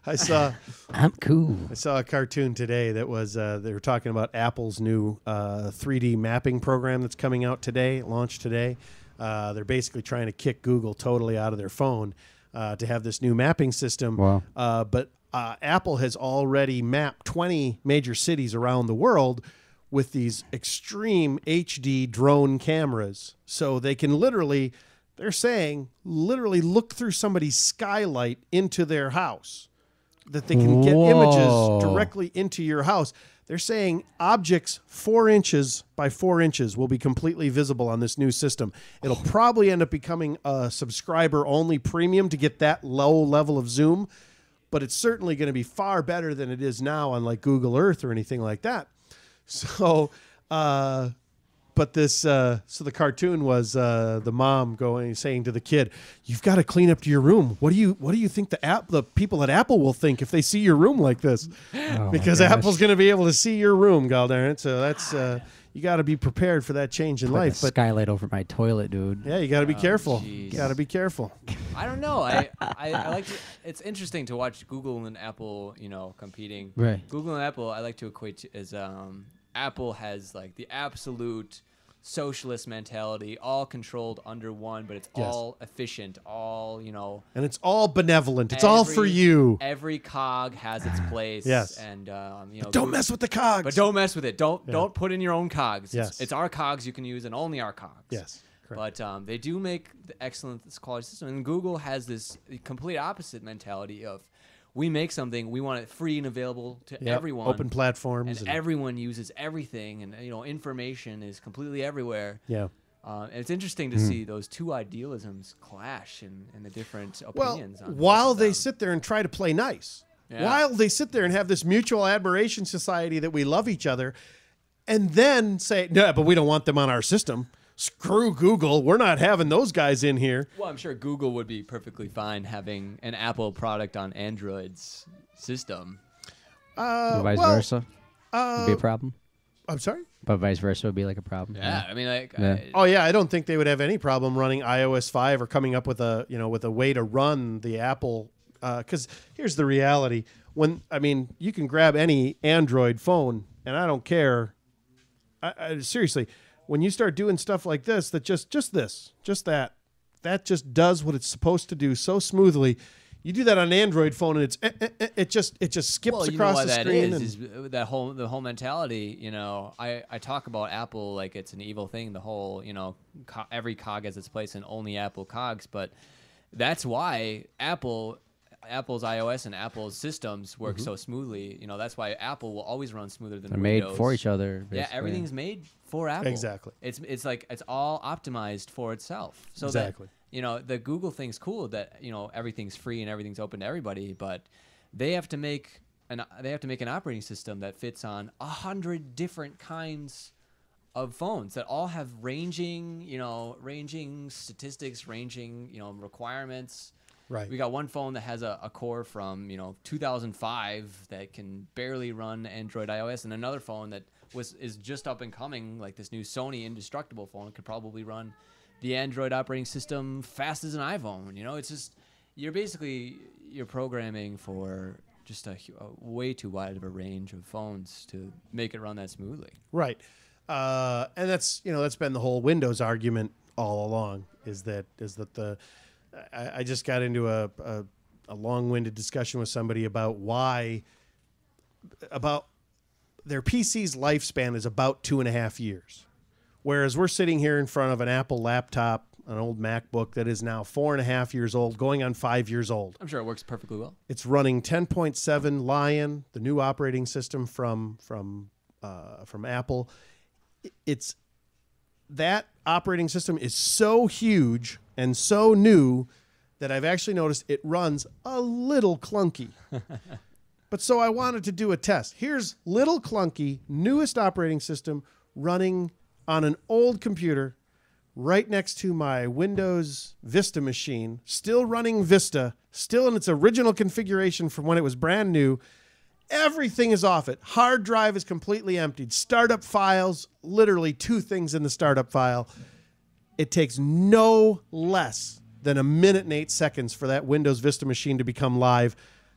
S1: I saw
S2: I'm cool.
S1: a cartoon today that was they were talking about Apple's new 3D mapping program that's coming out today, launched today. They're basically trying to kick Google totally out of their phone to have this new mapping system.
S2: Wow.
S1: But Apple has already mapped 20 major cities around the world with these extreme HD drone cameras. So they can literally look through somebody's skylight into their house, that they can get images directly into your house. They're saying objects 4 inches by 4 inches will be completely visible on this new system. It'll probably end up becoming a subscriber-only premium to get that low level of zoom, but it's certainly going to be far better than it is now on like Google Earth or anything like that. So, but so the cartoon was the mom saying to the kid, "You've got to clean up your room. What do you think the people at Apple will think if they see your room like this?" Because Apple's going to be able to see your room, god darn it. So that's you got to be prepared for that change in life. But
S2: Skylight over my toilet, dude.
S1: yeah, you got to be careful.
S4: jeez.
S1: You got to be careful.
S4: I don't know. I like to, it's interesting to watch Google and Apple, competing.
S2: Right.
S4: Google and Apple, I like to equate as Apple has like the absolute socialist mentality, all controlled under one, but it's all efficient, all, you know.
S1: And it's all benevolent. It's all for you.
S4: Every cog has its place.
S1: Yes.
S4: And, you know.
S1: But don't mess with the cogs.
S4: But don't mess with it. Don't put in your own cogs.
S1: Yes.
S4: It's our cogs you can use and only our cogs.
S1: Yes. Correct.
S4: But they do make the excellent quality system. And Google has this complete opposite mentality of, we make something, we want it free and available to everyone.
S1: Open platforms.
S4: And everyone uses everything, and you know, information is completely everywhere.
S1: Yeah.
S4: And it's interesting to see those two idealisms clash in the different opinions.
S1: Well, while they sit there and try to play nice, while they sit there and have this mutual admiration society that we love each other, and then say, no, but we don't want them on our system. Screw Google. We're not having those guys in here.
S4: Well, I'm sure Google would be perfectly fine having an Apple product on Android's system.
S2: Vice versa would be a problem.
S1: I'm sorry?
S2: But vice versa would be like a problem.
S4: Yeah, I mean, like,
S1: I don't think they would have any problem running iOS 5 or coming up with a way to run the Apple. Because here's the reality: you can grab any Android phone, and I don't care. Seriously. When you start doing stuff like this, that just that just does what it's supposed to do so smoothly. You do that on an Android phone, and it just skips across the screen.
S4: Is the whole mentality. You know, I talk about Apple like it's an evil thing. The whole, you know, every cog has its place, and only Apple cogs. But that's why Apple's iOS and Apple's systems work so smoothly. You know, that's why Apple will always run smoother than Windows.
S2: Made for each other.
S4: Yeah, everything's made for Apple.
S1: Exactly.
S4: It's like it's all optimized for itself. So
S1: exactly.
S4: That, you know, the Google thing's cool that, you know, everything's free and everything's open to everybody, but they have to make an operating system that fits on 100 different kinds of phones that all have ranging statistics, ranging, you know, requirements.
S1: Right.
S4: We got one phone that has a core from, you know, 2005 that can barely run Android iOS, and another phone that is just up and coming, like this new Sony indestructible phone, could probably run the Android operating system fast as an iPhone. You know, it's just you're programming for just a way too wide of a range of phones to make it run that smoothly.
S1: Right. And that's been the whole Windows argument all along. Is that I just got into a long-winded discussion with somebody about their PC's lifespan is about 2.5 years. Whereas we're sitting here in front of an Apple laptop, an old MacBook that is now 4.5 years old, going on 5 years old.
S4: I'm sure it works perfectly well.
S1: It's running 10.7 Lion, the new operating system from Apple. That operating system is so huge and so new that I've actually noticed it runs a little clunky. But so I wanted to do a test. Here's little clunky, newest operating system running on an old computer right next to my Windows Vista machine, still running Vista, still in its original configuration from when it was brand new. Everything is off it. Hard drive is completely emptied. Startup files, literally 2 things in the startup file. It takes no less than 1 minute and 8 seconds for that Windows Vista machine to become live.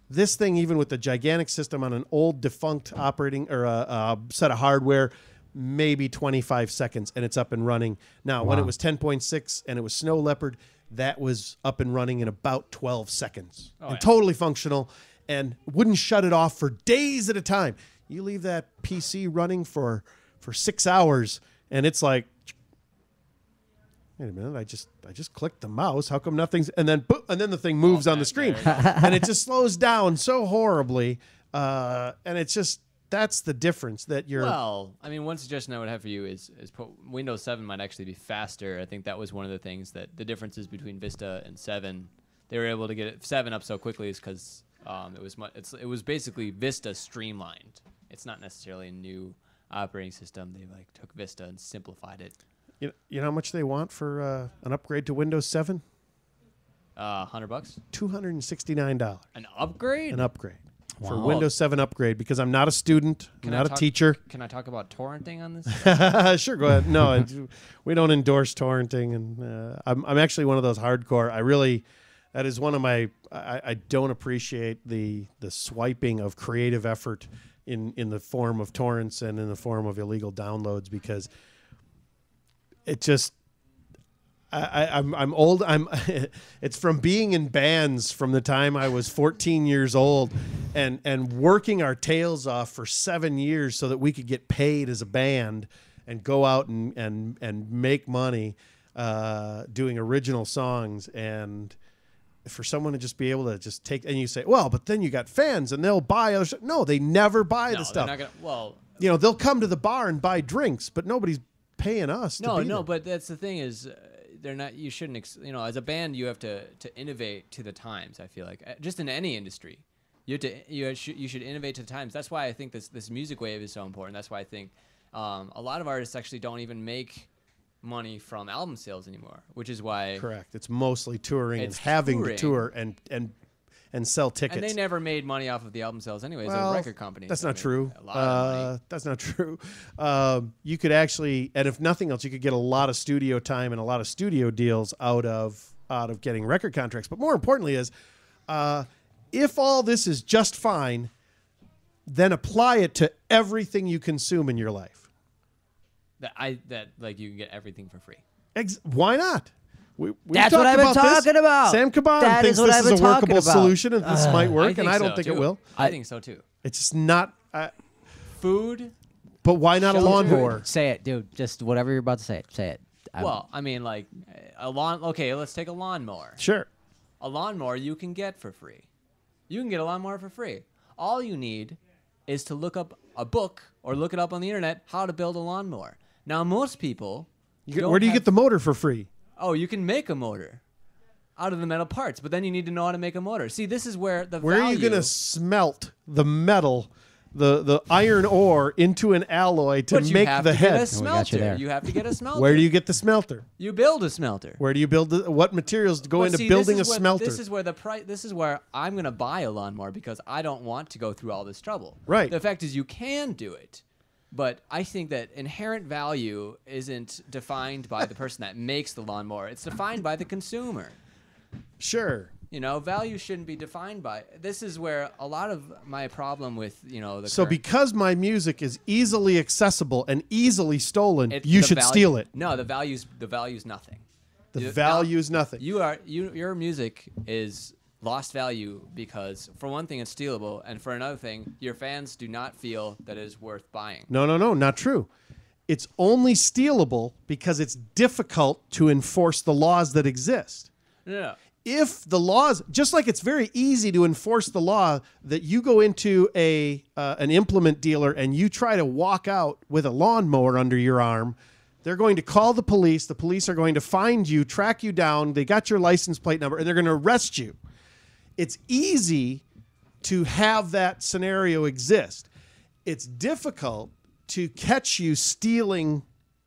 S1: This thing, even with the gigantic system on an old defunct operating or a set of hardware, maybe 25 seconds, and it's up and running. Now, when it was 10.6 and it was Snow Leopard, that was up and running in about 12 seconds. Totally functional, and wouldn't shut it off for days at a time. You leave that PC running for 6 hours, and it's like, wait a minute, I just clicked the mouse. How come nothing's... And then the thing moves on the screen. And it just slows down so horribly. And it's just... That's the difference that you're...
S4: Well, I mean, one suggestion I would have for you is Windows 7 might actually be faster. I think that was one of the things that the differences between Vista and 7, they were able to get 7 up so quickly is because it was basically Vista streamlined. It's not necessarily a new operating system. They took Vista and simplified it.
S1: You know how much they want for an upgrade to Windows 7?
S4: $100.
S1: $269.
S4: An upgrade?
S1: An upgrade.
S2: Wow.
S1: For Windows 7 upgrade, because I'm not a student, I'm not a teacher.
S4: Can I talk about torrenting on this?
S1: Sure, go ahead. No, we don't endorse torrenting, and I'm actually one of those hardcore. That is one of my. I don't appreciate the swiping of creative effort in the form of torrents and in the form of illegal downloads, because it just I'm old. It's from being in bands from the time I was 14 years old, and working our tails off for 7 years so that we could get paid as a band and go out and make money doing original songs. And for someone to just be able to just take, and you say, well, but then you got fans and they'll buy other stuff. No, they never buy the stuff.
S4: They're not gonna, well,
S1: you know, they'll come to the bar and buy drinks, but nobody's paying us.
S4: No,
S1: to be
S4: no,
S1: there.
S4: But that's the thing is, they're not. You shouldn't. You know, as a band, you have to innovate to the times. I feel like just in any industry, you should innovate to the times. That's why I think this music wave is so important. That's why I think a lot of artists actually don't even make money from album sales anymore, which is why.
S1: Correct. It's mostly touring
S4: It's
S1: and having
S4: touring.
S1: to tour and sell tickets.
S4: And they never made money off of the album sales anyways.
S1: Well,
S4: The record companies.
S1: That's
S4: I
S1: not
S4: mean,
S1: true.
S4: A lot of money.
S1: That's not true. You could actually, and if nothing else, you could get a lot of studio time and a lot of studio deals out of getting record contracts. But more importantly is, if all this is just fine, then apply it to everything you consume in your life.
S4: That like you can get everything for free.
S1: Why not? We've
S2: That's
S1: talked
S2: what I've been
S1: about this.
S2: talking about.
S1: Sam Caban
S2: That
S1: thinks
S2: is what
S1: this
S2: I've
S1: is a
S2: been talking
S1: workable
S2: about.
S1: solution, and this might work, and I don't
S4: so,
S1: think
S4: too.
S1: it will.
S4: I think so too.
S1: It's just not.
S4: Food.
S1: But why not a
S4: Shelter.
S1: lawnmower?
S2: Say it, dude. Just whatever you're about to say. Say it.
S4: Well, I mean, like a lawn. Okay, let's take a lawnmower.
S1: Sure.
S4: A lawnmower you can get for free. You can get a lawnmower for free. All you need is to look up a book or look it up on the internet how to build a lawnmower. Now, most people.
S1: Where do you get the motor for free?
S4: Oh, you can make a motor out of the metal parts, but then you need to know how to make a motor. See, this is where the
S1: Where are you going to smelt the metal, the iron ore into an alloy to
S4: But you
S1: make
S4: have
S1: the
S4: to get
S1: head?
S4: a
S2: we got you
S4: smelter.
S2: there.
S4: You have to get a smelter.
S1: Where do you get the smelter?
S4: You build a smelter.
S1: Where do you build what materials go
S4: But
S1: into
S4: see,
S1: building a
S4: this is
S1: smelter?
S4: This is where the price. This is where I'm going to buy a lawnmower because I don't want to go through all this trouble.
S1: Right.
S4: The fact is, you can do it, but I think that inherent value isn't defined by the person that makes the lawnmower. It's defined by the consumer.
S1: Sure.
S4: You know, value shouldn't be defined by. This is where a lot of my problem with the.
S1: So
S4: current-
S1: because my music is easily accessible and easily stolen,
S4: It-
S1: you
S4: the
S1: should
S4: value-
S1: steal it.
S4: No, the value's nothing.
S1: The
S4: You-
S1: value is nothing.
S4: Your music is lost value because for one thing it's stealable, and for another thing your fans do not feel that it is worth buying.
S1: No, not true. It's only stealable because it's difficult to enforce the laws that exist.
S4: No.
S1: If the laws, just like it's very easy to enforce the law that you go into an implement dealer and you try to walk out with a lawnmower under your arm, they're going to call the police. The police are going to find you, track you down. They got your license plate number, and they're going to arrest you. It's easy to have that scenario exist. It's difficult to catch you stealing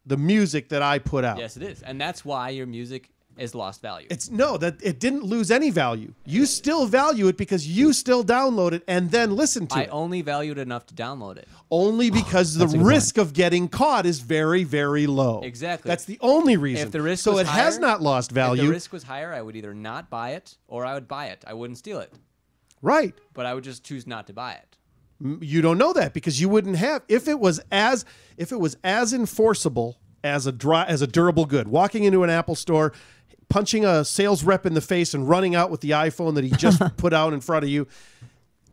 S1: the music that I put out.
S4: Yes, it is, and that's why your music is lost value.
S1: That it didn't lose any value. You still value it because you still download it and then listen to
S4: I
S1: it.
S4: only valued enough to download it.
S1: Only because the
S2: That's a good
S1: risk of getting caught is very, very low.
S4: Exactly.
S1: That's the only reason.
S4: If the risk
S1: so
S4: was
S1: it has
S4: higher-
S1: not lost
S4: If
S1: value.
S4: the risk was higher, I would either not buy it or I would buy it. I wouldn't steal it,
S1: Right.
S4: but I would just choose not to buy it.
S1: You don't know that because you wouldn't have if it was as enforceable as a durable good. Walking into an Apple store, punching a sales rep in the face and running out with the iPhone that he just put out in front of you.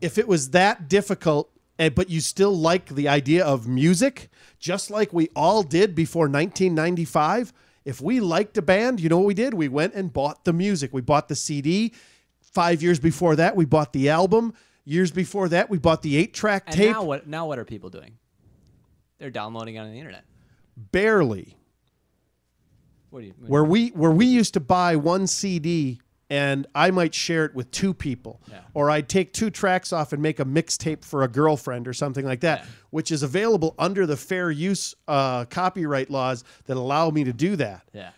S1: If it was that difficult, but you still like the idea of music, just like we all did before 1995, if we liked a band, you know what we did? We went and bought the music. We bought the CD. 5 years before that, we bought the album. Years before that, we bought the 8-track
S4: And
S1: tape.
S4: now what are people doing? They're downloading it on the internet.
S1: Barely.
S4: What do you?
S1: Where we used to buy one CD and I might share it with two people.
S4: Yeah.
S1: Or I'd take 2 tracks off and make a mixtape for a girlfriend or something like that,
S4: Yeah.
S1: which is available under the fair use copyright laws that allow me to do that.
S4: Yeah.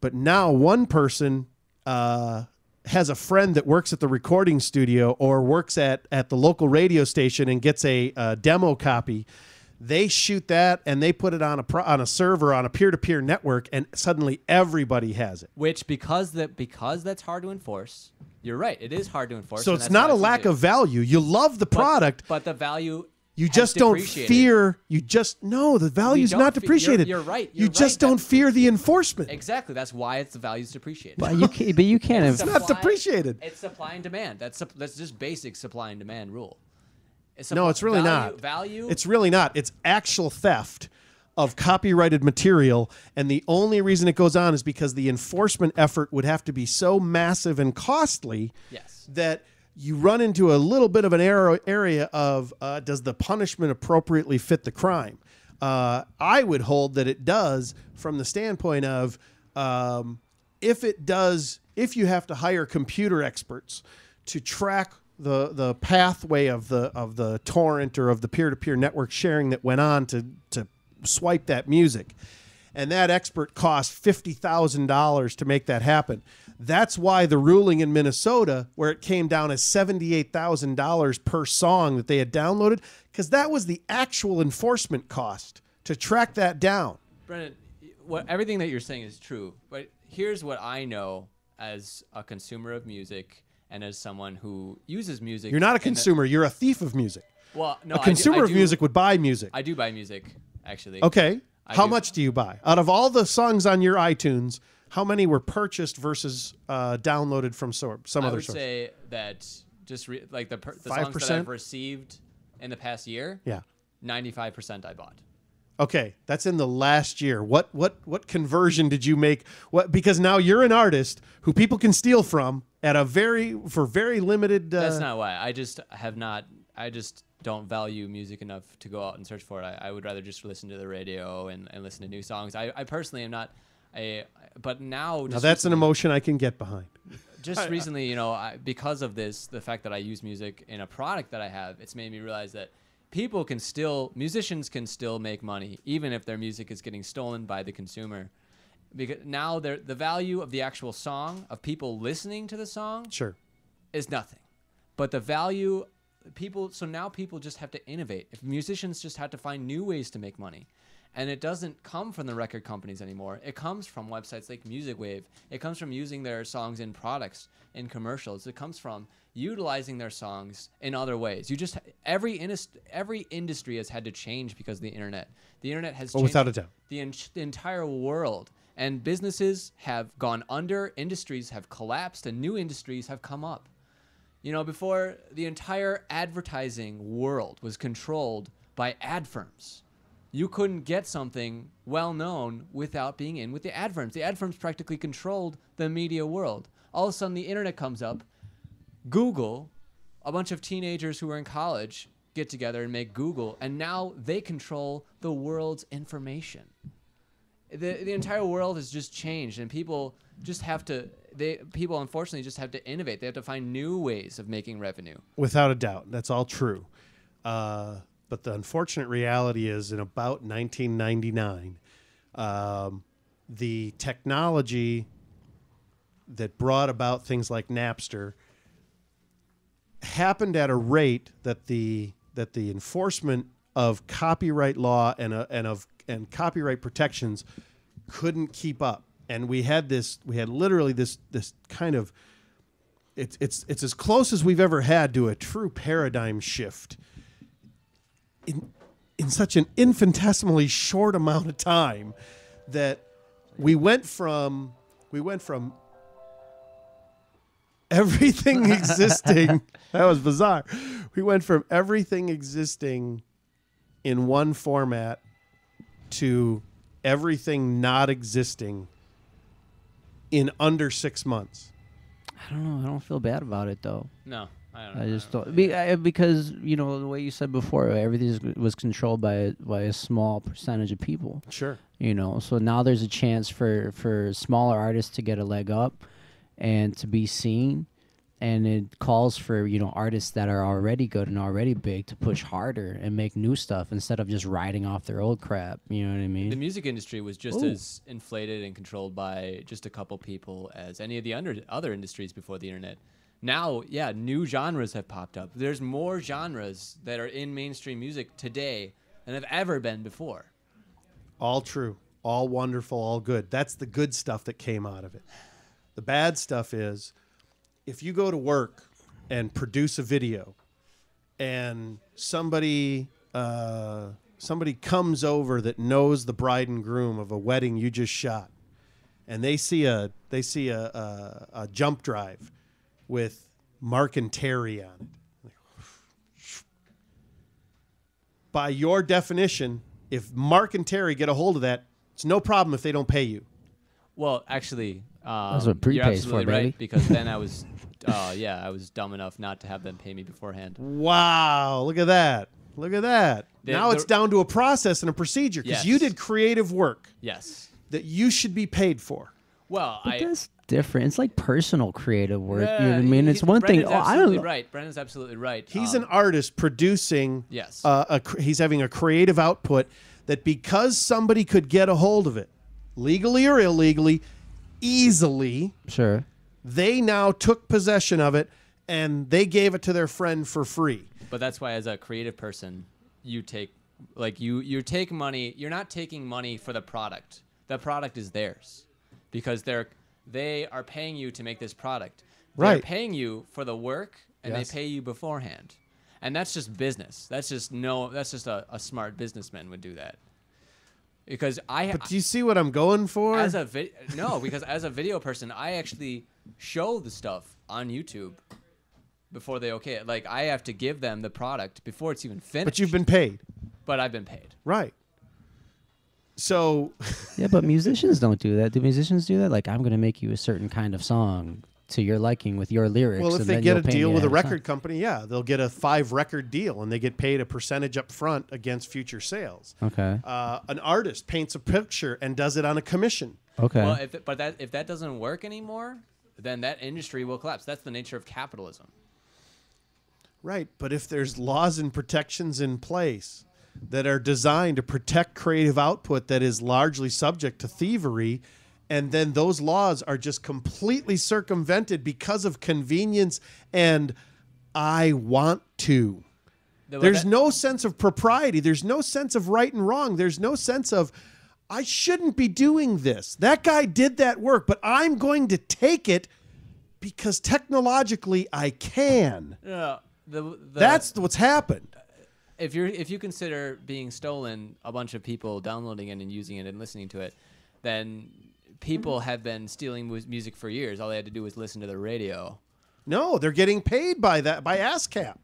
S1: But now one person has a friend that works at the recording studio or works at the local radio station and gets a demo copy. They shoot that and they put it on a server on a peer-to-peer network, and suddenly everybody has it.
S4: Which because that's hard to enforce, You're right. It is hard to enforce.
S1: So
S4: and
S1: it's
S4: that's
S1: not
S4: why
S1: a lack
S4: easy.
S1: of value. You love the product.
S4: But the value.
S1: You
S4: has
S1: just don't
S4: depreciated.
S1: fear. You just no. The value's
S4: don't
S1: not
S4: fe-
S1: depreciated.
S4: you're right.
S1: You
S4: You're
S1: just
S4: right.
S1: don't fear the enforcement.
S4: Exactly. That's why the value's depreciated.
S2: But you can't.
S4: It's
S1: not depreciated.
S4: It's supply and demand. That's just basic supply and demand rule.
S1: No, it's really not.
S4: Value.
S1: It's really not. It's actual theft of copyrighted material, and the only reason it goes on is because the enforcement effort would have to be so massive and costly
S4: Yes.
S1: that you run into a little bit of an area of does the punishment appropriately fit the crime? I would hold that it does from the standpoint of if it does, if you have to hire computer experts to track the pathway of the torrent or of the peer-to-peer network sharing that went on to swipe that music, and that expert cost $50,000 to make that happen. That's why the ruling in Minnesota, where it came down as $78,000 per song that they had downloaded, because that was the actual enforcement cost to track that down.
S4: Brendan, everything that you're saying is true, but here's what I know as a consumer of music and as someone who uses music.
S1: You're not a consumer. You're a thief of music.
S4: Well, no,
S1: A consumer
S4: I
S1: of music would buy music.
S4: I do buy music, actually.
S1: Okay.
S4: I
S1: How
S4: do.
S1: much do you buy? Out of all the songs on your iTunes, how many were purchased versus downloaded from some
S4: I
S1: other
S4: would
S1: source?
S4: say that just like the songs that
S1: 5%?
S4: I've received in the past year,
S1: Yeah.
S4: 95% I bought.
S1: Okay, that's in the last year. What conversion did you make? What, because now you're an artist who people can steal from at a very limited.
S4: That's not why. I just don't value music enough to go out and search for it. I would rather just listen to the radio and listen to new songs. I personally am not but now
S1: Now that's an emotion I can get behind.
S4: Just recently, because of this, the fact that I use music in a product that I have, it's made me realize that musicians can still make money, even if their music is getting stolen by the consumer. Because now the value of the actual song, of people listening to the song,
S1: Sure.
S4: is nothing. But the value, so now people just have to innovate. If musicians just have to find new ways to make money. And it doesn't come from the record companies anymore. It comes from websites like Music Wave. It comes from using their songs in products, in commercials. It comes from utilizing their songs in other ways. Every industry has had to change because of the internet. The internet has changed
S1: without a doubt.
S4: the entire world. And businesses have gone under, industries have collapsed, and new industries have come up. Before, the entire advertising world was controlled by ad firms. You couldn't get something well-known without being in with the ad firms. The ad firms practically controlled the media world. All of a sudden, the internet comes up. Google, a bunch of teenagers who are in college get together and make Google, and now they control the world's information. The entire world has just changed, and people unfortunately just have to innovate. They have to find new ways of making revenue.
S1: Without a doubt. That's all true. But the unfortunate reality is in about 1999, the technology that brought about things like Napster happened at a rate that the enforcement of copyright law and copyright protections couldn't keep up. And we had literally this kind of it's as close as we've ever had to a true paradigm shift in such an infinitesimally short amount of time that we went from everything existing. That was bizarre. We went from everything existing in one format to everything not existing in under 6 months.
S2: I don't know. I don't feel bad about it though.
S4: No, I don't know.
S2: I just don't because the way you said before, everything was controlled by a small percentage of people.
S1: Sure.
S2: So now there's a chance for smaller artists to get a leg up and to be seen, and it calls for artists that are already good and already big to push harder and make new stuff instead of just riding off their old crap. You know what I mean?
S4: The music industry was just as inflated and controlled by just a couple people as any of the other industries before the internet. Now, new genres have popped up. There's more genres that are in mainstream music today than have ever been before.
S1: All true, all wonderful, all good. That's the good stuff that came out of it. The bad stuff is if you go to work and produce a video, and somebody comes over that knows the bride and groom of a wedding you just shot, and they see a jump drive with Mark and Terry on it. By your definition, if Mark and Terry get a hold of that, it's no problem if they don't pay you.
S4: Well, actually,
S2: That's what
S4: you're
S2: prepay's for,
S4: absolutely right,
S2: baby.
S4: because then I was, I was dumb enough not to have them pay me beforehand.
S1: Wow, look at that. Look at that. Now it's down to a process and a procedure because you
S4: Yes.
S1: did creative work
S4: Yes.
S1: that you should be paid for.
S4: Well,
S2: But that's different. It's like personal creative work. You know what I
S4: Yeah,
S2: mean? It's one thing.
S4: Brendan's
S2: I don't
S4: absolutely
S2: know.
S4: right. Brendan's absolutely right.
S1: He's an artist producing.
S4: Yes.
S1: He's having a creative output that because somebody could get a hold of it, legally or illegally, easily,
S2: Sure.
S1: they now took possession of it and they gave it to their friend for free.
S4: But that's why, as a creative person, you take you take money. You're not taking money for the product. The product is theirs, because they are paying you to make this product. They're
S1: Right.
S4: paying you for the work, and
S1: Yes.
S4: they pay you beforehand. And that's just business. That's just a smart businessman would do that. Because
S1: But do you see what I'm going for?
S4: because as a video person, I actually show the stuff on YouTube before they okay it. Like, I have to give them the product before it's even finished.
S1: But you've been paid.
S4: But I've been paid.
S1: Right. So
S2: Yeah, but musicians don't do that. Do musicians do that? Like, I'm going to make you a certain kind of song to your liking with your lyrics.
S1: well, if
S2: and
S1: they
S2: then
S1: get
S2: you'll
S1: a
S2: pay me
S1: deal
S2: to
S1: with a
S2: have song.
S1: record company, yeah, they'll get a 5-record deal and they get paid a percentage up front against future sales.
S2: Okay.
S1: An artist paints a picture and does it on a commission.
S2: Okay.
S4: Well, if that doesn't work anymore, then that industry will collapse. That's the nature of capitalism.
S1: Right, but if there's laws and protections in place that are designed to protect creative output that is largely subject to thievery, and then those laws are just completely circumvented because of convenience and I want to. There's no sense of propriety. There's no sense of right and wrong. There's no sense of, I shouldn't be doing this. That guy did that work, but I'm going to take it because technologically I can.
S4: Yeah.
S1: That's what's happened.
S4: If you consider being stolen a bunch of people downloading it and using it and listening to it, then people have been stealing music for years. All they had to do was listen to the radio.
S1: No, they're getting paid by ASCAP.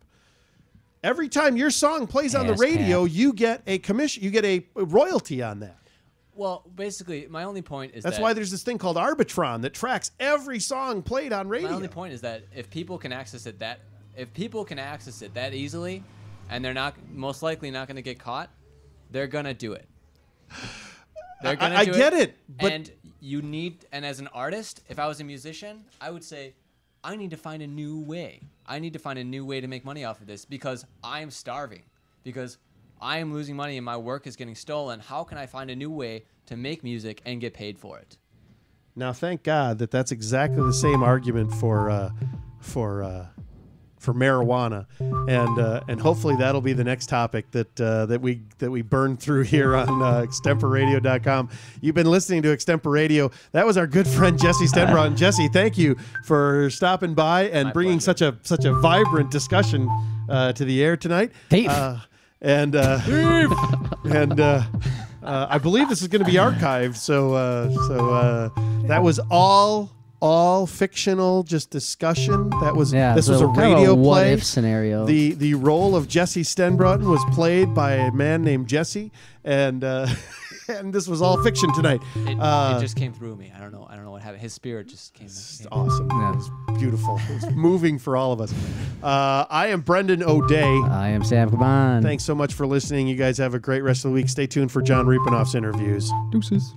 S1: Every time your song plays on the radio, you get a commission. You get a royalty on that.
S4: Well, basically, my only point is
S1: That's why there's this thing called Arbitron that tracks every song played on radio.
S4: my only point is that if people can access it that easily, and they're not most likely not going to get caught, they're going to do it. They're going to do it.
S1: I get it, but
S4: and as an artist, if I was a musician, I would say, I need to find a new way. I need to find a new way to make money off of this because I'm starving, because I am losing money and my work is getting stolen. How can I find a new way to make music and get paid for it?
S1: now thank God that's exactly the same argument for marijuana, and hopefully that'll be the next topic that we burn through here on extemporadio.com. You've been listening to Extemporadio. Radio. That was our good friend Jesse Stenbrough. Jesse, thank you for stopping by and
S4: My
S1: bringing
S4: pleasure.
S1: such a vibrant discussion to the air tonight.
S2: Thief.
S1: I believe this is going to be archived. So that was all fictional, just discussion. This was a radio
S2: what
S1: play.
S2: if scenario.
S1: The role of Jesse Stenbrough was played by a man named Jesse, and and this was all fiction tonight.
S4: It just came through me. I don't know what happened. His spirit just came.
S1: It's awesome. It was beautiful. It was moving for all of us. I am Brendan O'Day.
S2: I am Sam Caban.
S1: Thanks so much for listening. You guys have a great rest of the week. Stay tuned for John Riepenoff's interviews.
S2: Deuces.